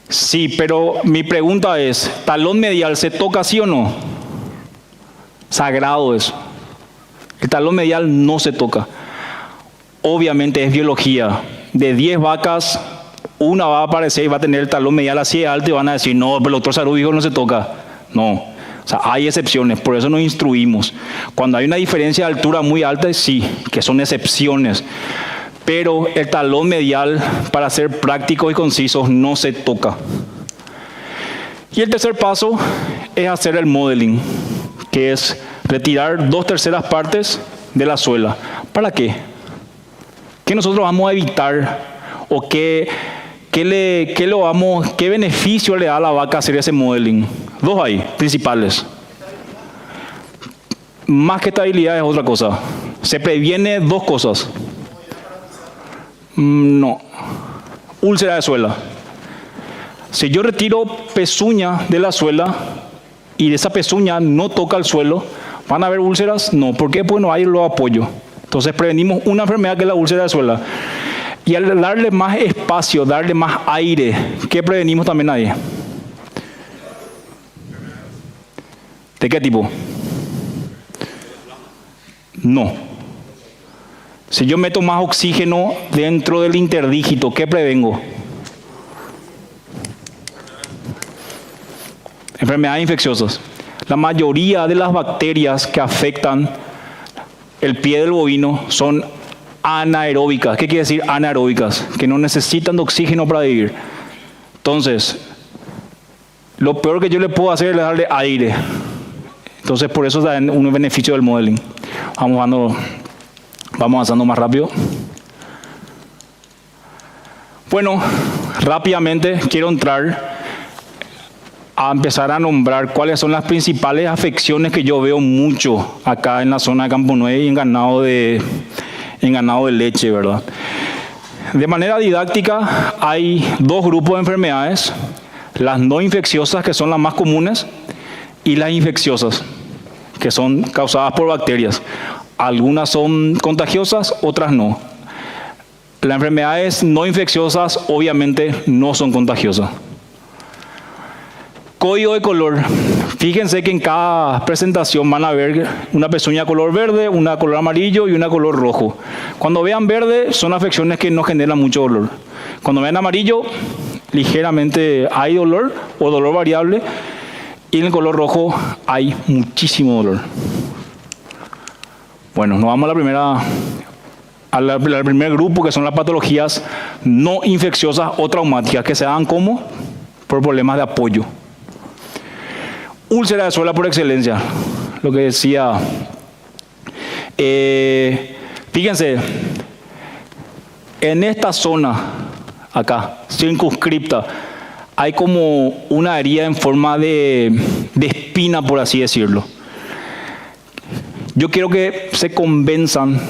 Sí, pero mi pregunta es, ¿talón medial se toca sí o no? Sagrado eso. El talón medial no se toca. Obviamente es biología. De 10 vacas, una va a aparecer y va a tener el talón medial así de alto y van a decir, no, pero el doctor Sarú dijo no se toca. No. O sea, hay excepciones, por eso nos instruimos. Cuando hay una diferencia de altura muy alta, sí, que son excepciones. Pero el talón medial, para ser prácticos y concisos, no se toca. Y el tercer paso es hacer el modeling, que es retirar 2/3 partes de la suela. ¿Para qué? ¿Qué nosotros vamos a evitar? ¿O qué beneficio le da a la vaca hacer ese modeling? 2 ahí, principales. Más que estabilidad es otra cosa. Se previene 2 cosas. No. Úlcera de suela. Si yo retiro pezuña de la suela y esa pezuña no toca el suelo, ¿van a haber úlceras? No. ¿Por qué? Pues no hay los apoyos. Entonces prevenimos una enfermedad que es la úlcera de suela. Y al darle más espacio, darle más aire, ¿qué prevenimos también ahí? ¿De qué tipo? No. Si yo meto más oxígeno dentro del interdígito, ¿qué prevengo? Enfermedades infecciosas. La mayoría de las bacterias que afectan el pie del bovino son anaeróbicas. ¿Qué quiere decir anaeróbicas? Que no necesitan de oxígeno para vivir. Entonces, lo peor que yo le puedo hacer es darle aire. Entonces, por eso da un beneficio del modeling. Vamos avanzando más rápido. Bueno, rápidamente quiero entrar a empezar a nombrar cuáles son las principales afecciones que yo veo mucho acá en la zona de Campo Nuevo y en ganado de leche, ¿verdad? De manera didáctica hay dos grupos de enfermedades, las no infecciosas, que son las más comunes, y las infecciosas, que son causadas por bacterias. Algunas son contagiosas, otras no. Las enfermedades no infecciosas obviamente no son contagiosas. Código de color. Fíjense que en cada presentación van a ver una pezuña color verde, una color amarillo y una color rojo. Cuando vean verde, son afecciones que no generan mucho dolor. Cuando vean amarillo, ligeramente hay dolor o dolor variable. Y en el color rojo hay muchísimo dolor. Bueno, nos vamos al primer grupo, que son las patologías no infecciosas o traumáticas, que se dan como por problemas de apoyo. Úlcera de suela por excelencia, lo que decía. Fíjense, en esta zona, acá, circunscripta, hay como una herida en forma de espina, por así decirlo. Yo quiero que se convenzan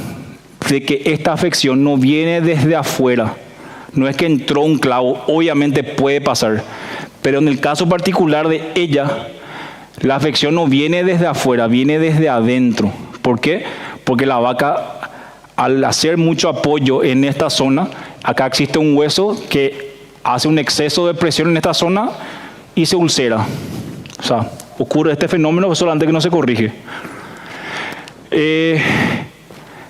de que esta afección no viene desde afuera. No es que entró un clavo, obviamente puede pasar. Pero en el caso particular de ella, la afección no viene desde afuera, viene desde adentro. ¿Por qué? Porque la vaca, al hacer mucho apoyo en esta zona, acá existe un hueso que hace un exceso de presión en esta zona y se ulcera. O sea, ocurre este fenómeno solamente que no se corrige.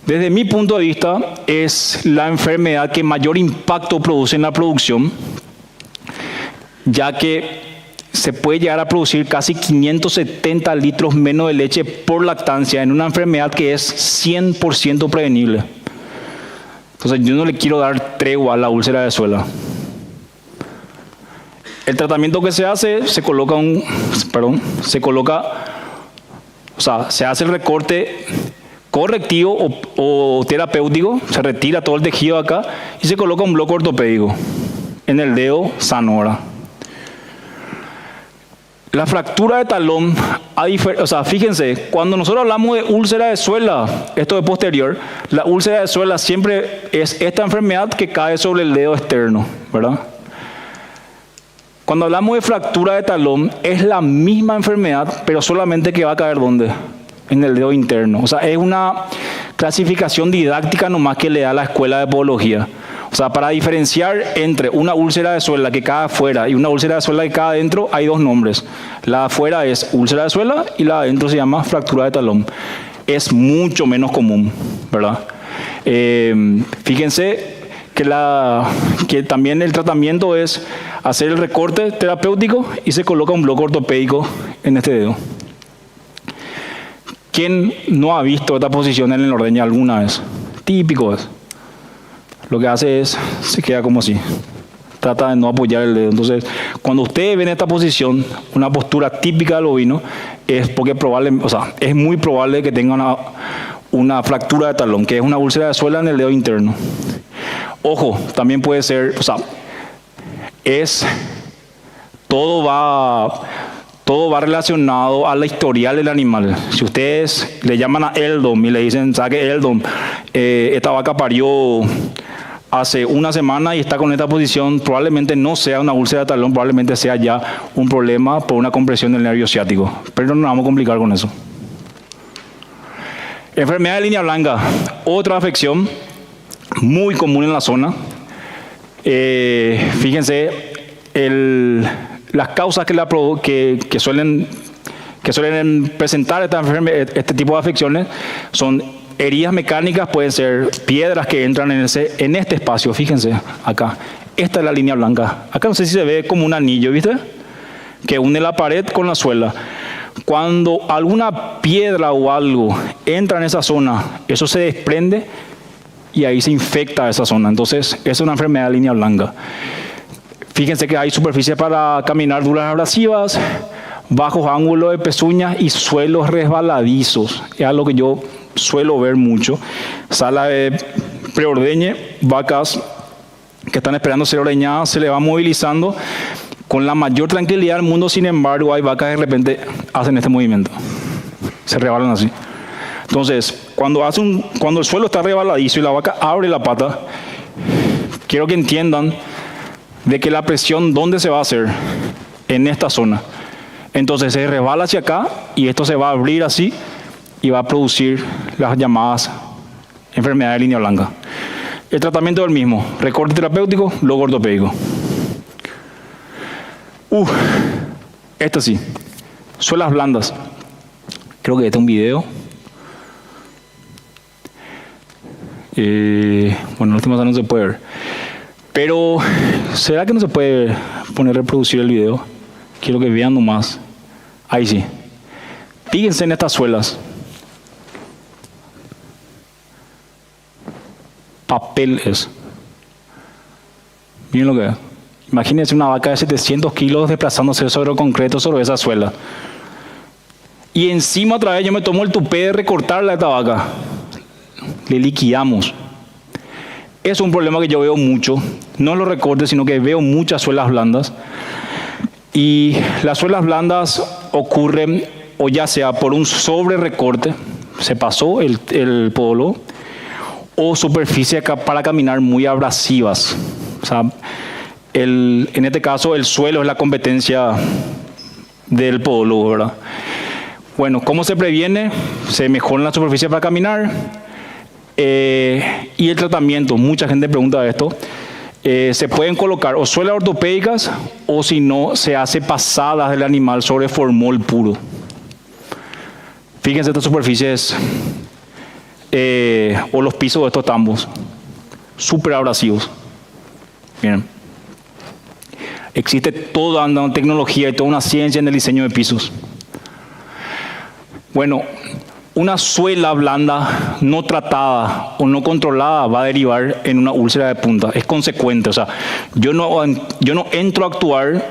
Desde mi punto de vista, es la enfermedad que mayor impacto produce en la producción, ya que se puede llegar a producir casi 570 litros menos de leche por lactancia en una enfermedad que es 100% prevenible. Entonces yo no le quiero dar tregua a la úlcera de suela. El tratamiento que se hace, se hace el recorte correctivo o terapéutico, se retira todo el tejido acá y se coloca un bloque ortopédico en el dedo sano ahora. La fractura de talón, fíjense, cuando nosotros hablamos de úlcera de suela, esto de posterior, la úlcera de suela siempre es esta enfermedad que cae sobre el dedo externo, ¿verdad? Cuando hablamos de fractura de talón, es la misma enfermedad, pero solamente que va a caer ¿dónde? En el dedo interno. O sea, es una clasificación didáctica nomás que le da la escuela de podología. O sea, para diferenciar entre una úlcera de suela que cae afuera y una úlcera de suela que cae adentro, hay dos nombres. La de afuera es úlcera de suela y la de adentro se llama fractura de talón. Es mucho menos común, ¿verdad? Fíjense que también el tratamiento es hacer el recorte terapéutico y se coloca un bloque ortopédico en este dedo. ¿Quién no ha visto esta posición en el ordeña alguna vez? Típico es. Lo que hace es, se queda como así. Trata de no apoyar el dedo. Entonces, cuando ustedes ven esta posición, una postura típica del bovino, es porque es muy probable que tenga una fractura de talón, que es una úlcera de suela en el dedo interno. Ojo, también puede ser, todo va relacionado a la historial del animal. Si ustedes le llaman a Eldom y le dicen, saque Eldom, esta vaca parió hace una semana y está con esta posición, probablemente no sea una úlcera de talón, probablemente sea ya un problema por una compresión del nervio ciático. Pero no nos vamos a complicar con eso. Enfermedad de línea blanca, otra afección muy común en la zona. Fíjense, las causas que suelen presentar este tipo de afecciones son heridas mecánicas pueden ser piedras que entran en este espacio. Fíjense, acá. Esta es la línea blanca. Acá no sé si se ve como un anillo, ¿viste? Que une la pared con la suela. Cuando alguna piedra o algo entra en esa zona, eso se desprende y ahí se infecta esa zona. Entonces, es una enfermedad de línea blanca. Fíjense que hay superficies para caminar duras abrasivas, bajos ángulos de pezuñas y suelos resbaladizos. Es algo que yo suelo ver mucho. Sala de preordeñe, vacas que están esperando ser ordeñadas, se le va movilizando con la mayor tranquilidad del mundo. Sin embargo, hay vacas que de repente hacen este movimiento, se rebalan así. Entonces, cuando el suelo está rebaladizo y la vaca abre la pata, quiero que entiendan de que la presión, ¿dónde se va a hacer? En esta zona. Entonces se resbala hacia acá y esto se va a abrir así y va a producir las llamadas enfermedades de línea blanca. El tratamiento es el mismo: recorte terapéutico, luego ortopédico. Esto sí, suelas blandas. Creo que este es un video. Bueno, la última no se puede ver. Pero, ¿será que no se puede poner a reproducir el video? Quiero que vean nomás. Ahí sí. Fíjense en estas suelas. Papel es. Miren lo que es. Imagínense una vaca de 700 kilos desplazándose sobre el concreto, sobre esa suela. Y encima otra vez yo me tomo el tupé de recortarla a esta vaca. Le liquidamos. Es un problema que yo veo mucho. No los recortes, sino que veo muchas suelas blandas. Y las suelas blandas ocurren o ya sea por un sobre recorte, se pasó el podólogo, o superficies para caminar muy abrasivas. O sea, en este caso el suelo es la competencia del podólogo, ¿verdad? Bueno, ¿cómo se previene? Se mejora la superficie para caminar. Y el tratamiento, mucha gente pregunta esto. Se pueden colocar o suelas ortopédicas o si no, se hace pasadas del animal sobre formol puro. Fíjense estas superficies o los pisos de estos tambos, súper abrasivos. Miren. Existe toda una tecnología y toda una ciencia en el diseño de pisos. Bueno, una suela blanda no tratada o no controlada va a derivar en una úlcera de punta. Es consecuente. O sea, yo no entro a actuar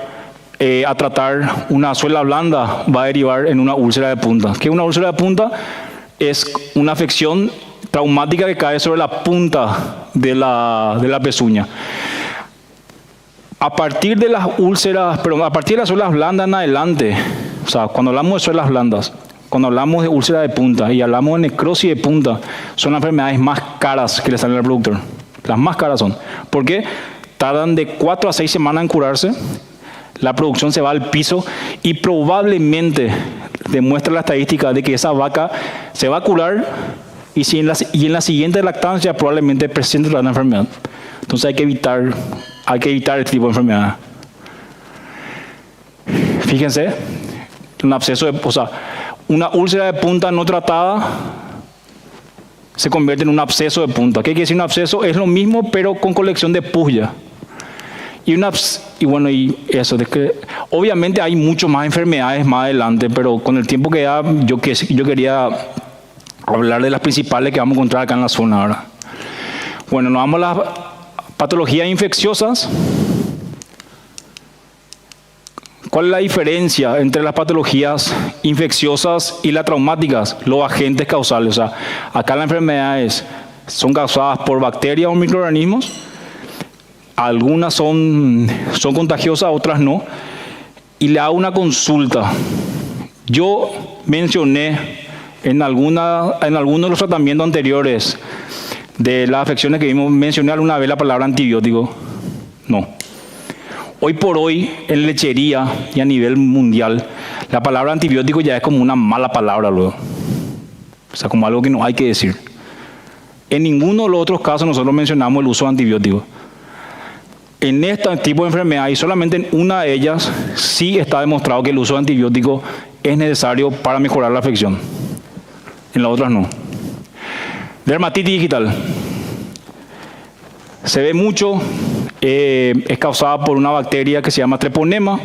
a tratar una suela blanda, va a derivar en una úlcera de punta. ¿Qué es una úlcera de punta? Es una afección traumática que cae sobre la punta de la pezuña. A partir de las úlceras, pero a partir de las suelas blandas en adelante, o sea, cuando hablamos de suelas blandas, cuando hablamos de úlcera de punta y hablamos de necrosis de punta, son las enfermedades más caras que le salen al reproductor. Las más caras son. ¿Por qué? Tardan de 4 a 6 semanas en curarse, la producción se va al piso y probablemente demuestra la estadística de que esa vaca se va a curar y en la siguiente lactancia probablemente presente la enfermedad. Entonces hay que evitar este tipo de enfermedad. Fíjense, un absceso o sea, una úlcera de punta no tratada se convierte en un absceso de punta. ¿Qué quiere decir un absceso? Es lo mismo, pero con colección de pus. Y eso, de que obviamente hay mucho más enfermedades más adelante, pero con el tiempo que da, yo quería hablar de las principales que vamos a encontrar acá en la zona ahora. Bueno, nos vamos a las patologías infecciosas. ¿Cuál es la diferencia entre las patologías infecciosas y las traumáticas? Los agentes causales. O sea, acá las enfermedades son causadas por bacterias o microorganismos. Algunas son contagiosas, otras no. Y le hago una consulta. Yo mencioné en algunos de los tratamientos anteriores de las afecciones que vimos, mencioné alguna vez la palabra antibiótico. No. Hoy por hoy, en lechería y a nivel mundial, la palabra antibiótico ya es como una mala palabra luego. O sea, como algo que no hay que decir. En ninguno de los otros casos nosotros mencionamos el uso de antibióticos. En este tipo de enfermedad, y solamente en una de ellas, sí está demostrado que el uso de antibióticos es necesario para mejorar la afección. En las otras no. Dermatitis digital. Se ve mucho, es causada por una bacteria que se llama treponema,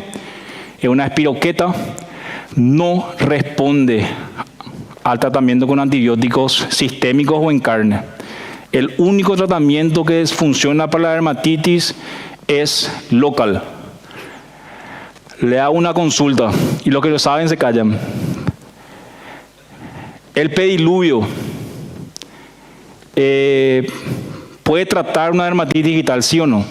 es una espiroqueta, no responde al tratamiento con antibióticos sistémicos o en carne. El único tratamiento que funciona para la dermatitis es local. Le hago una consulta y los que lo saben se callan. El pediluvio puede tratar una dermatitis digital, ¿sí o no?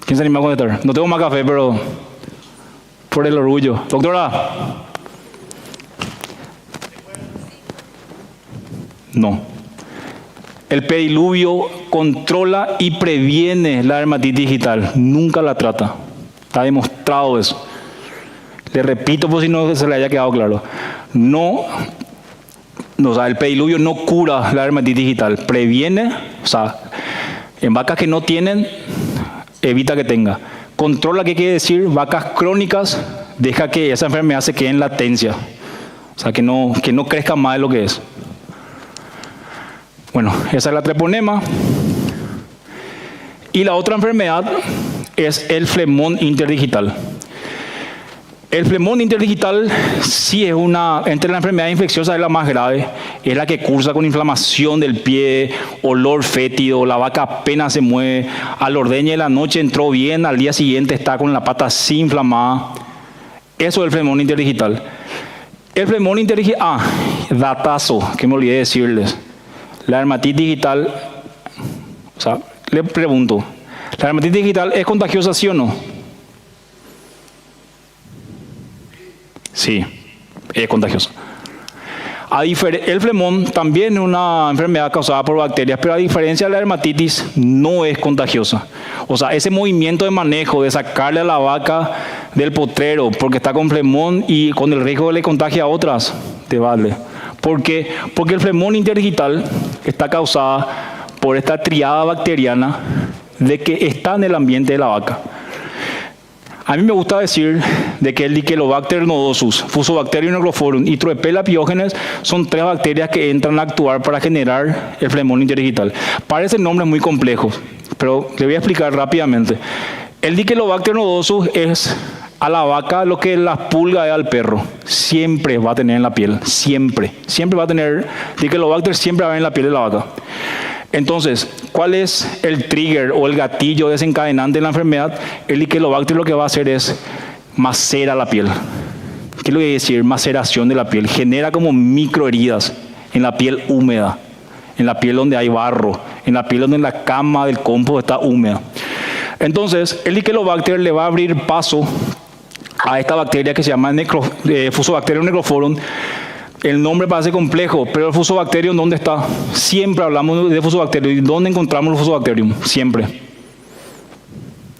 ¿Quién se anima a contestar? No tengo más café, pero por el orgullo. Doctora. No. El pediluvio controla y previene la dermatitis digital, nunca la trata. Está demostrado eso. Le repito por si no se le haya quedado claro. El pediluvio no cura la dermatitis digital, previene, o sea, en vacas que no tienen, evita que tenga. Controla, ¿qué quiere decir? Vacas crónicas, deja que esa enfermedad se quede en latencia, o sea, que no crezca más de lo que es. Bueno, esa es la treponema. Y la otra enfermedad es el flemón interdigital. El flemón interdigital sí es entre las enfermedades infecciosas es la más grave, es la que cursa con inflamación del pie, olor fétido, la vaca apenas se mueve, al ordeñe de la noche entró bien, al día siguiente está con la pata así inflamada. Eso es el flemón interdigital. El flemón interdigital, datazo, que me olvidé de decirles. La dermatitis digital, o sea, le pregunto, ¿la dermatitis digital es contagiosa, sí o no? Sí, es contagiosa. El flemón también es una enfermedad causada por bacterias, pero a diferencia de la dermatitis, no es contagiosa. O sea, ese movimiento de manejo, de sacarle a la vaca del potrero porque está con flemón y con el riesgo de le contagie a otras, te vale. ¿Por qué? Porque el flemón interdigital está causada por esta triada bacteriana de que está en el ambiente de la vaca. A mí me gusta decir de que el Dichelobacter nodosus, Fusobacterium necrophorum y Troepela piógenes son 3 bacterias que entran a actuar para generar el flemón interdigital. Parecen nombres muy complejos, pero le voy a explicar rápidamente. El Dichelobacter nodosus es a la vaca lo que las pulgas es al perro. Siempre va a tener en la piel, siempre. Siempre va a tener, Dichelobacter siempre va a haber en la piel de la vaca. Entonces, ¿cuál es el trigger o el gatillo desencadenante de la enfermedad? El Dichelobacter lo que va a hacer es macera la piel. ¿Qué es lo que quiere decir? Maceración de la piel. Genera como microheridas en la piel húmeda, en la piel donde hay barro, en la piel donde la cama del compost está húmeda. Entonces, el Dichelobacter le va a abrir paso a esta bacteria que se llama Fusobacterium necrophorum. El nombre parece complejo, pero el Fusobacterium, ¿dónde está? Siempre hablamos de Fusobacterium. ¿Dónde encontramos el Fusobacterium? Siempre.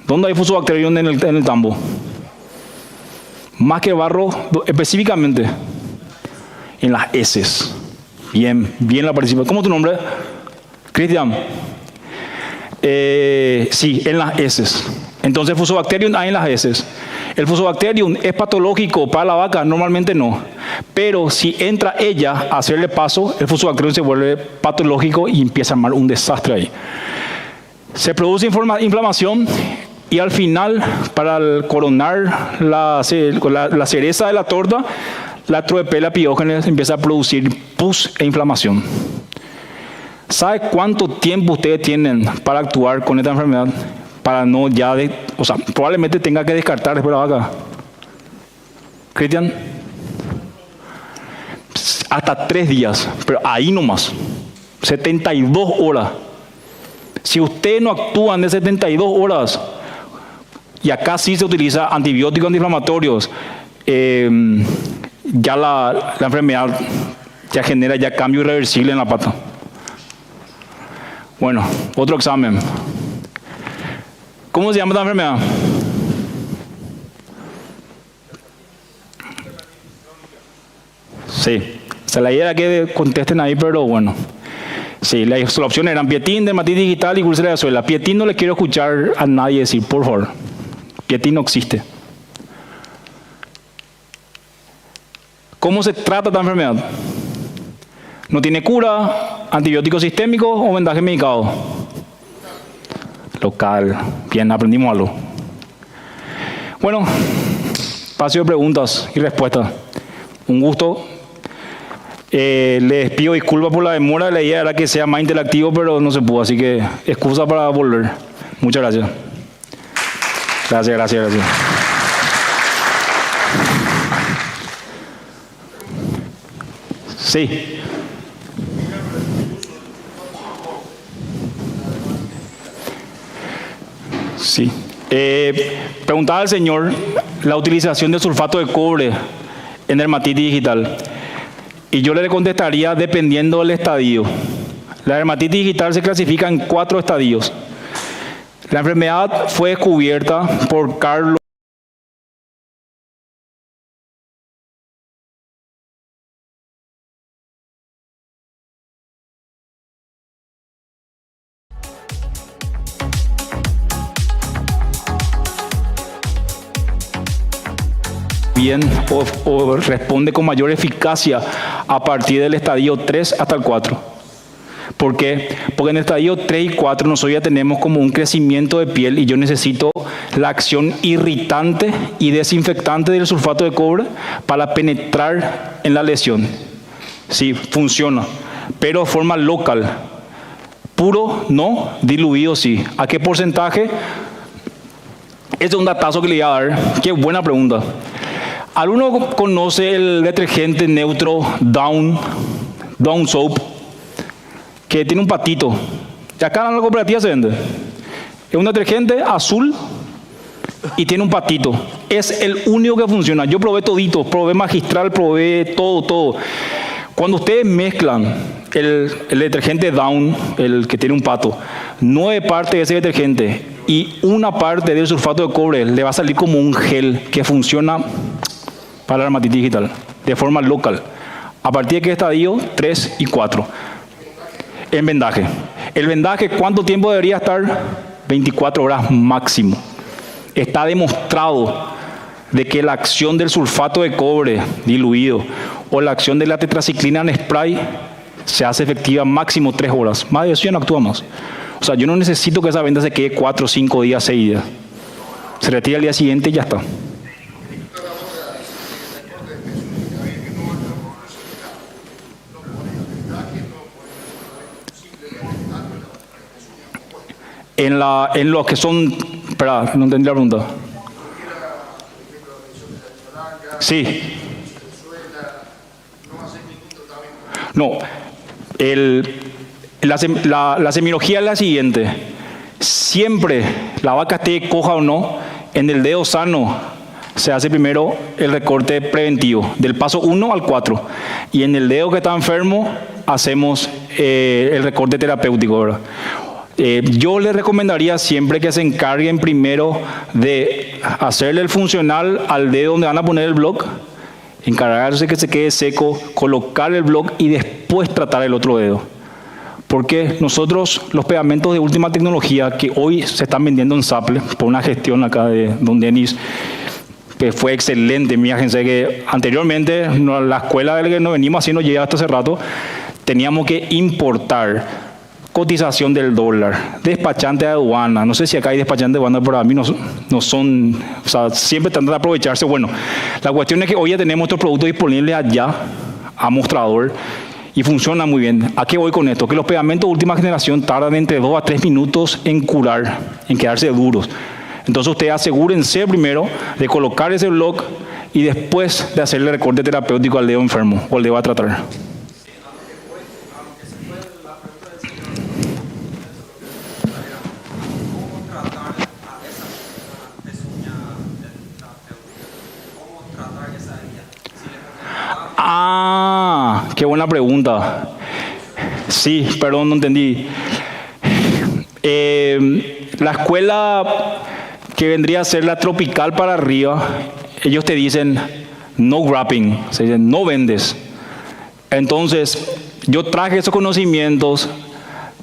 ¿Dónde hay Fusobacterium en el tambo? Más que barro, específicamente en las heces. Bien la participación. ¿Cómo es tu nombre? Cristian. Sí, en las heces. Entonces el Fusobacterium hay en las heces. ¿El Fusobacterium es patológico para la vaca? Normalmente no. Pero si entra ella a hacerle paso, el Fusobacterium se vuelve patológico y empieza a armar un desastre ahí. Se produce inflamación y al final, para coronar la cereza de la torta, la Troepela piógenes empieza a producir pus e inflamación. ¿Sabe cuánto tiempo ustedes tienen para actuar con esta enfermedad? Para no probablemente tenga que descartar después la vaca. Cristian, hasta 3 días, pero ahí nomás, 72 horas. Si ustedes no actúan de 72 horas, y acá sí se utiliza antibióticos antiinflamatorios, ya la enfermedad ya genera ya cambio irreversible en la pata. Bueno, otro examen. ¿Cómo se llama esta enfermedad? Sí, la idea era que contesten ahí, pero bueno. Sí, las opciones eran pietín, dermatitis digital y úlcera de suela. Pietín no le quiero escuchar a nadie decir, por favor. Pietín no existe. ¿Cómo se trata esta enfermedad? ¿No tiene cura, antibiótico sistémico o vendaje medicado? Local. Bien, aprendimos algo. Bueno, espacio de preguntas y respuestas. Un gusto. Les pido disculpas por la demora. La idea era que sea más interactivo, pero no se pudo. Así que excusa para volver. Muchas gracias. Gracias. Sí. Sí. Preguntaba al señor la utilización de sulfato de cobre en dermatitis digital. Y yo le contestaría dependiendo del estadio. La dermatitis digital se clasifica en 4 estadios. La enfermedad fue descubierta por Carlos bien o responde con mayor eficacia a partir del estadio 3 hasta el 4. ¿Por qué? Porque en el estadio 3 y 4 nosotros ya tenemos como un crecimiento de piel y yo necesito la acción irritante y desinfectante del sulfato de cobre para penetrar en la lesión. Sí, funciona, pero de forma local. Puro no, diluido sí. ¿A qué porcentaje? Ese es un datazo que le iba a dar. Qué buena pregunta. ¿Alguno conoce el detergente neutro Dawn Soap? Que tiene un patito. Y acá en la cooperativa se vende. Es un detergente azul y tiene un patito. Es el único que funciona. Yo probé todito, probé Magistral, probé todo. Cuando ustedes mezclan el detergente Dawn, el que tiene un pato, 9 partes de ese detergente y una parte del sulfato de cobre, le va a salir como un gel que funciona para la dermatitis digital, de forma local. ¿A partir de qué estadio? 3 y 4. En vendaje. El vendaje, ¿cuánto tiempo debería estar? 24 horas máximo. Está demostrado de que la acción del sulfato de cobre diluido o la acción de la tetraciclina en spray se hace efectiva máximo 3 horas. Más de eso ya no actúa más. O sea, yo no necesito que esa venda se quede 4, 5 días, 6 días. Se retira al día siguiente y ya está. En los que son... Espera, no entendí la pregunta. Sí. No. La semiología es la siguiente. Siempre, la vaca esté coja o no, en el dedo sano se hace primero el recorte preventivo, del paso 1 al 4. Y en el dedo que está enfermo, hacemos el recorte terapéutico, ¿verdad? Yo les recomendaría siempre que se encarguen primero de hacerle el funcional al dedo donde van a poner el block, encargarse que se quede seco, colocar el block y después tratar el otro dedo. Porque nosotros, los pegamentos de última tecnología que hoy se están vendiendo en Saple, por una gestión acá de don Denis, que fue excelente, mi agencia, que anteriormente la escuela de la que nos venimos haciendo llega hasta hace rato, teníamos que importar cotización del dólar, despachante de aduana, no sé si acá hay despachante de aduana, pero a mí no son, o sea, siempre tratan de aprovecharse. Bueno, la cuestión es que hoy ya tenemos estos productos disponibles allá, a mostrador, y funciona muy bien. ¿A qué voy con esto? Que los pegamentos de última generación tardan entre 2 a 3 minutos en curar, en quedarse duros. Entonces ustedes asegúrense primero de colocar ese block y después de hacerle recorte terapéutico al dedo enfermo o al dedo a tratar. Ah, qué buena pregunta. Sí, perdón, no entendí. La escuela que vendría a ser la tropical para arriba, ellos te dicen no wrapping, se dicen no vendes. Entonces, yo traje esos conocimientos,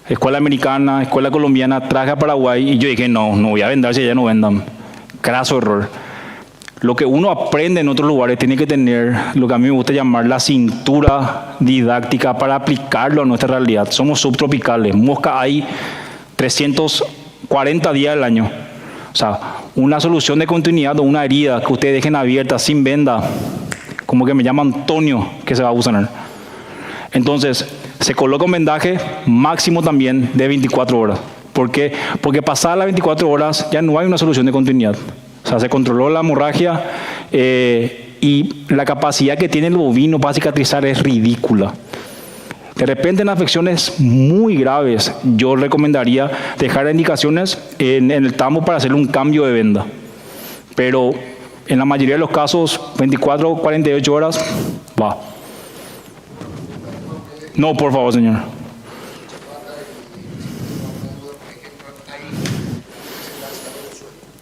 escuela americana, escuela colombiana, traje a Paraguay y yo dije no voy a vender si ya no vendan. Craso error. Lo que uno aprende en otros lugares tiene que tener lo que a mí me gusta llamar la cintura didáctica para aplicarlo a nuestra realidad. Somos subtropicales, mosca hay 340 días al año. O sea, una solución de continuidad o una herida que ustedes dejen abierta sin venda, como que me llama Antonio, que se va a usar. Entonces, se coloca un vendaje máximo también de 24 horas. ¿Por qué? Porque pasadas las 24 horas ya no hay una solución de continuidad. O sea, se controló la hemorragia y la capacidad que tiene el bovino para cicatrizar es ridícula. De repente en afecciones muy graves yo recomendaría dejar indicaciones en el tamo para hacerle un cambio de venda. Pero en la mayoría de los casos, 24 o 48 horas, va. No, por favor, señor.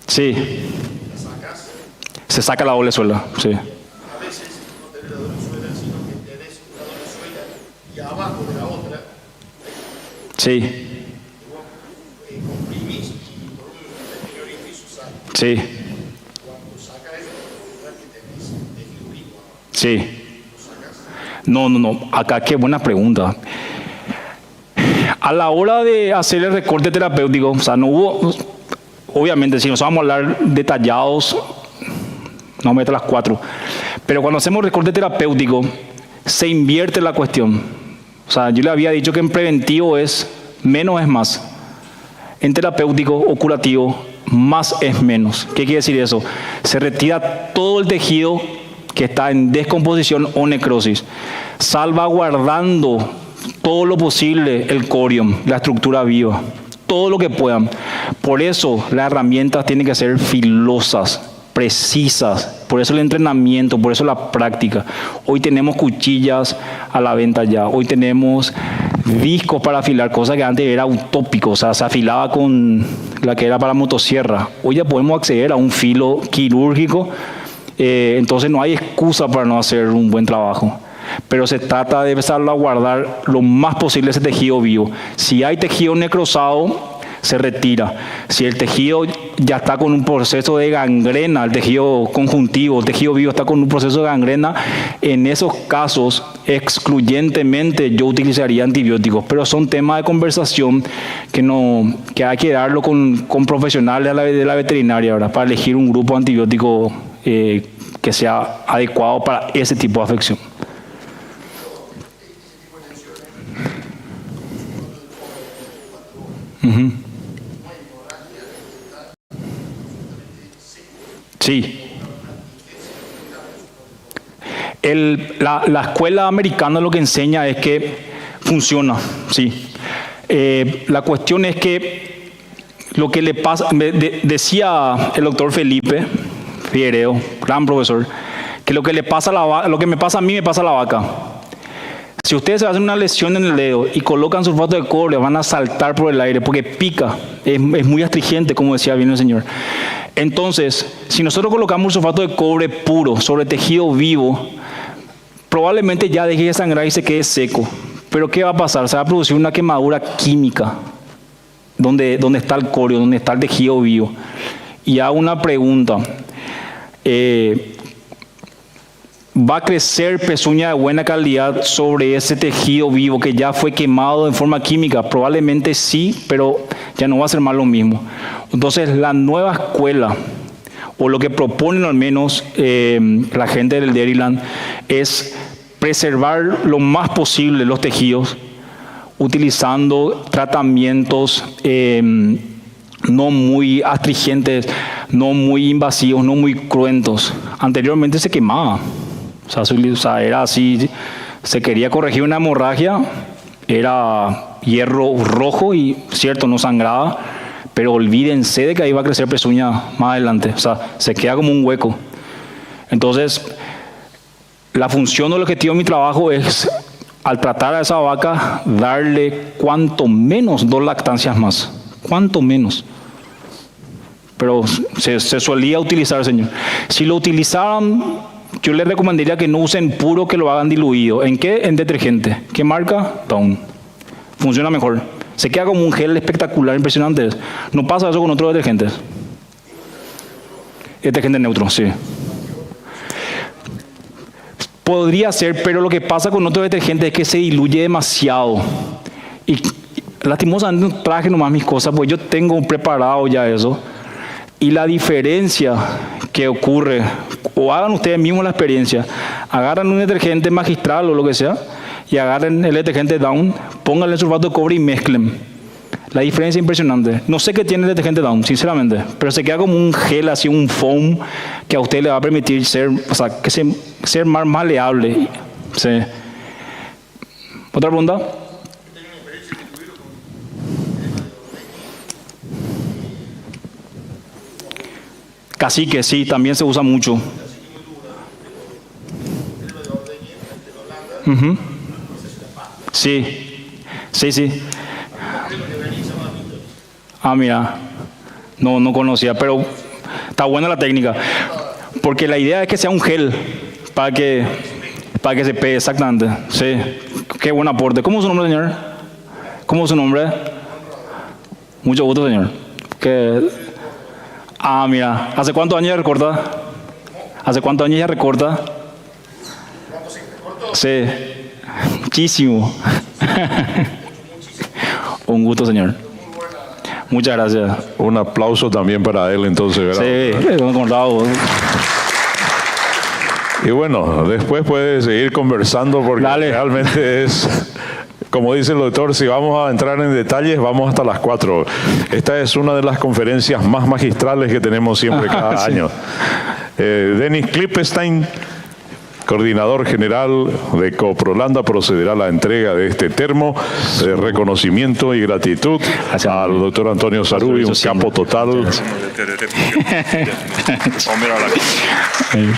Sí. Se saca la doble suela, sí. A veces no tener la doble suela, sino que tenés una doble suela y abajo de la otra Sí, comprimís y por un pequeño orificio sale. sí, Cuando sacas eso, que tenés desfluido abajo. sí. No. Acá qué buena pregunta. A la hora de hacer el recorte terapéutico, o sea, no hubo, obviamente, si nos vamos a hablar detallados, no meto las 4. Pero cuando hacemos recorte terapéutico, se invierte la cuestión. O sea, yo le había dicho que en preventivo es menos es más. En terapéutico o curativo, más es menos. ¿Qué quiere decir eso? Se retira todo el tejido que está en descomposición o necrosis, salvaguardando todo lo posible el corium, la estructura viva, todo lo que puedan. Por eso las herramientas tienen que ser filosas, precisas, por eso el entrenamiento, por eso la práctica. Hoy tenemos cuchillas a la venta ya, hoy tenemos discos para afilar, cosa que antes era utópico, o sea, se afilaba con la que era para motosierra. Hoy ya podemos acceder a un filo quirúrgico, entonces no hay excusa para no hacer un buen trabajo. Pero se trata de empezar a guardar lo más posible ese tejido vivo. Si hay tejido necrosado, se retira. Si el tejido ya está con un proceso de gangrena, el tejido conjuntivo, el tejido vivo está con un proceso de gangrena, en esos casos excluyentemente yo utilizaría antibióticos, pero son temas de conversación que hay que darlo con profesionales de la veterinaria, ¿verdad? Para elegir un grupo de antibióticos que sea adecuado para ese tipo de afección. Uh-huh. Sí. La escuela americana lo que enseña es que funciona, sí. La cuestión es que lo que le pasa, decía el doctor Felipe Figueiredo, gran profesor, que lo que le pasa a la vaca, lo que me pasa a mí me pasa a la vaca. Si ustedes se hacen una lesión en el dedo y colocan sulfato de cobre, van a saltar por el aire porque pica, es muy astringente, como decía bien el señor. Entonces, si nosotros colocamos el sulfato de cobre puro sobre tejido vivo, probablemente ya deje de sangrar y se quede seco. Pero ¿qué va a pasar? Se va a producir una quemadura química donde está el corio, donde está el tejido vivo. Y hago una pregunta. ¿Va a crecer pezuña de buena calidad sobre ese tejido vivo que ya fue quemado de forma química? Probablemente sí, pero ya no va a ser más lo mismo. Entonces, la nueva escuela, o lo que proponen al menos la gente del Dairyland, es preservar lo más posible los tejidos, utilizando tratamientos no muy astringentes, no muy invasivos, no muy cruentos. Anteriormente se quemaba. O sea, era así, se quería corregir una hemorragia, era hierro rojo y cierto, no sangraba, pero olvídense de que ahí va a crecer pezuña más adelante, o sea, se queda como un hueco. Entonces, la función o el objetivo de mi trabajo es, al tratar a esa vaca, darle cuanto menos 2 lactancias más, cuanto menos. Pero se solía utilizar, señor. Si lo utilizaran, yo les recomendaría que no usen puro, que lo hagan diluido. ¿En qué? En detergente. ¿Qué marca? Dawn. Funciona mejor. Se queda como un gel espectacular, impresionante. No pasa eso con otros detergentes. Detergente neutro, sí. Podría ser, pero lo que pasa con otros detergentes es que se diluye demasiado. Y lastimosamente no traje nomás mis cosas, pues yo tengo preparado ya eso. Y la diferencia que ocurre, o hagan ustedes mismos la experiencia, agarran un detergente magistral o lo que sea, y agarren el detergente Down, pónganle sulfato de cobre y mezclen. La diferencia es impresionante. No sé qué tiene el detergente Down, sinceramente, pero se queda como un gel, así un foam, que a usted le va a permitir ser más maleable. Sí. ¿Otra pregunta? Cacique, sí, también se usa mucho. Uh-huh. Sí, sí, sí. Ah, mira, no conocía, pero está buena la técnica. Porque la idea es que sea un gel para que se pegue exactamente. Sí, qué buen aporte. ¿Cómo es su nombre, señor? ¿Cómo es su nombre? Mucho gusto, señor. Ah, mira, ¿hace cuántos años ya recorta? ¿Hace cuántos años ya recorta? Sí, muchísimo. Un gusto, señor. Muchas gracias. Un aplauso también para él entonces, ¿verdad? Sí, hemos contado. Y bueno, después puede seguir conversando porque Dale. realmente es, como dice el doctor, si vamos a entrar en detalles, vamos hasta las 4. Esta es una de las conferencias más magistrales que tenemos siempre cada Sí. año. Denis Klippestein, coordinador general de Coprolanda, procederá a la entrega de este termo de reconocimiento y gratitud al doctor Antonio Sarubi, un capo total. Sí.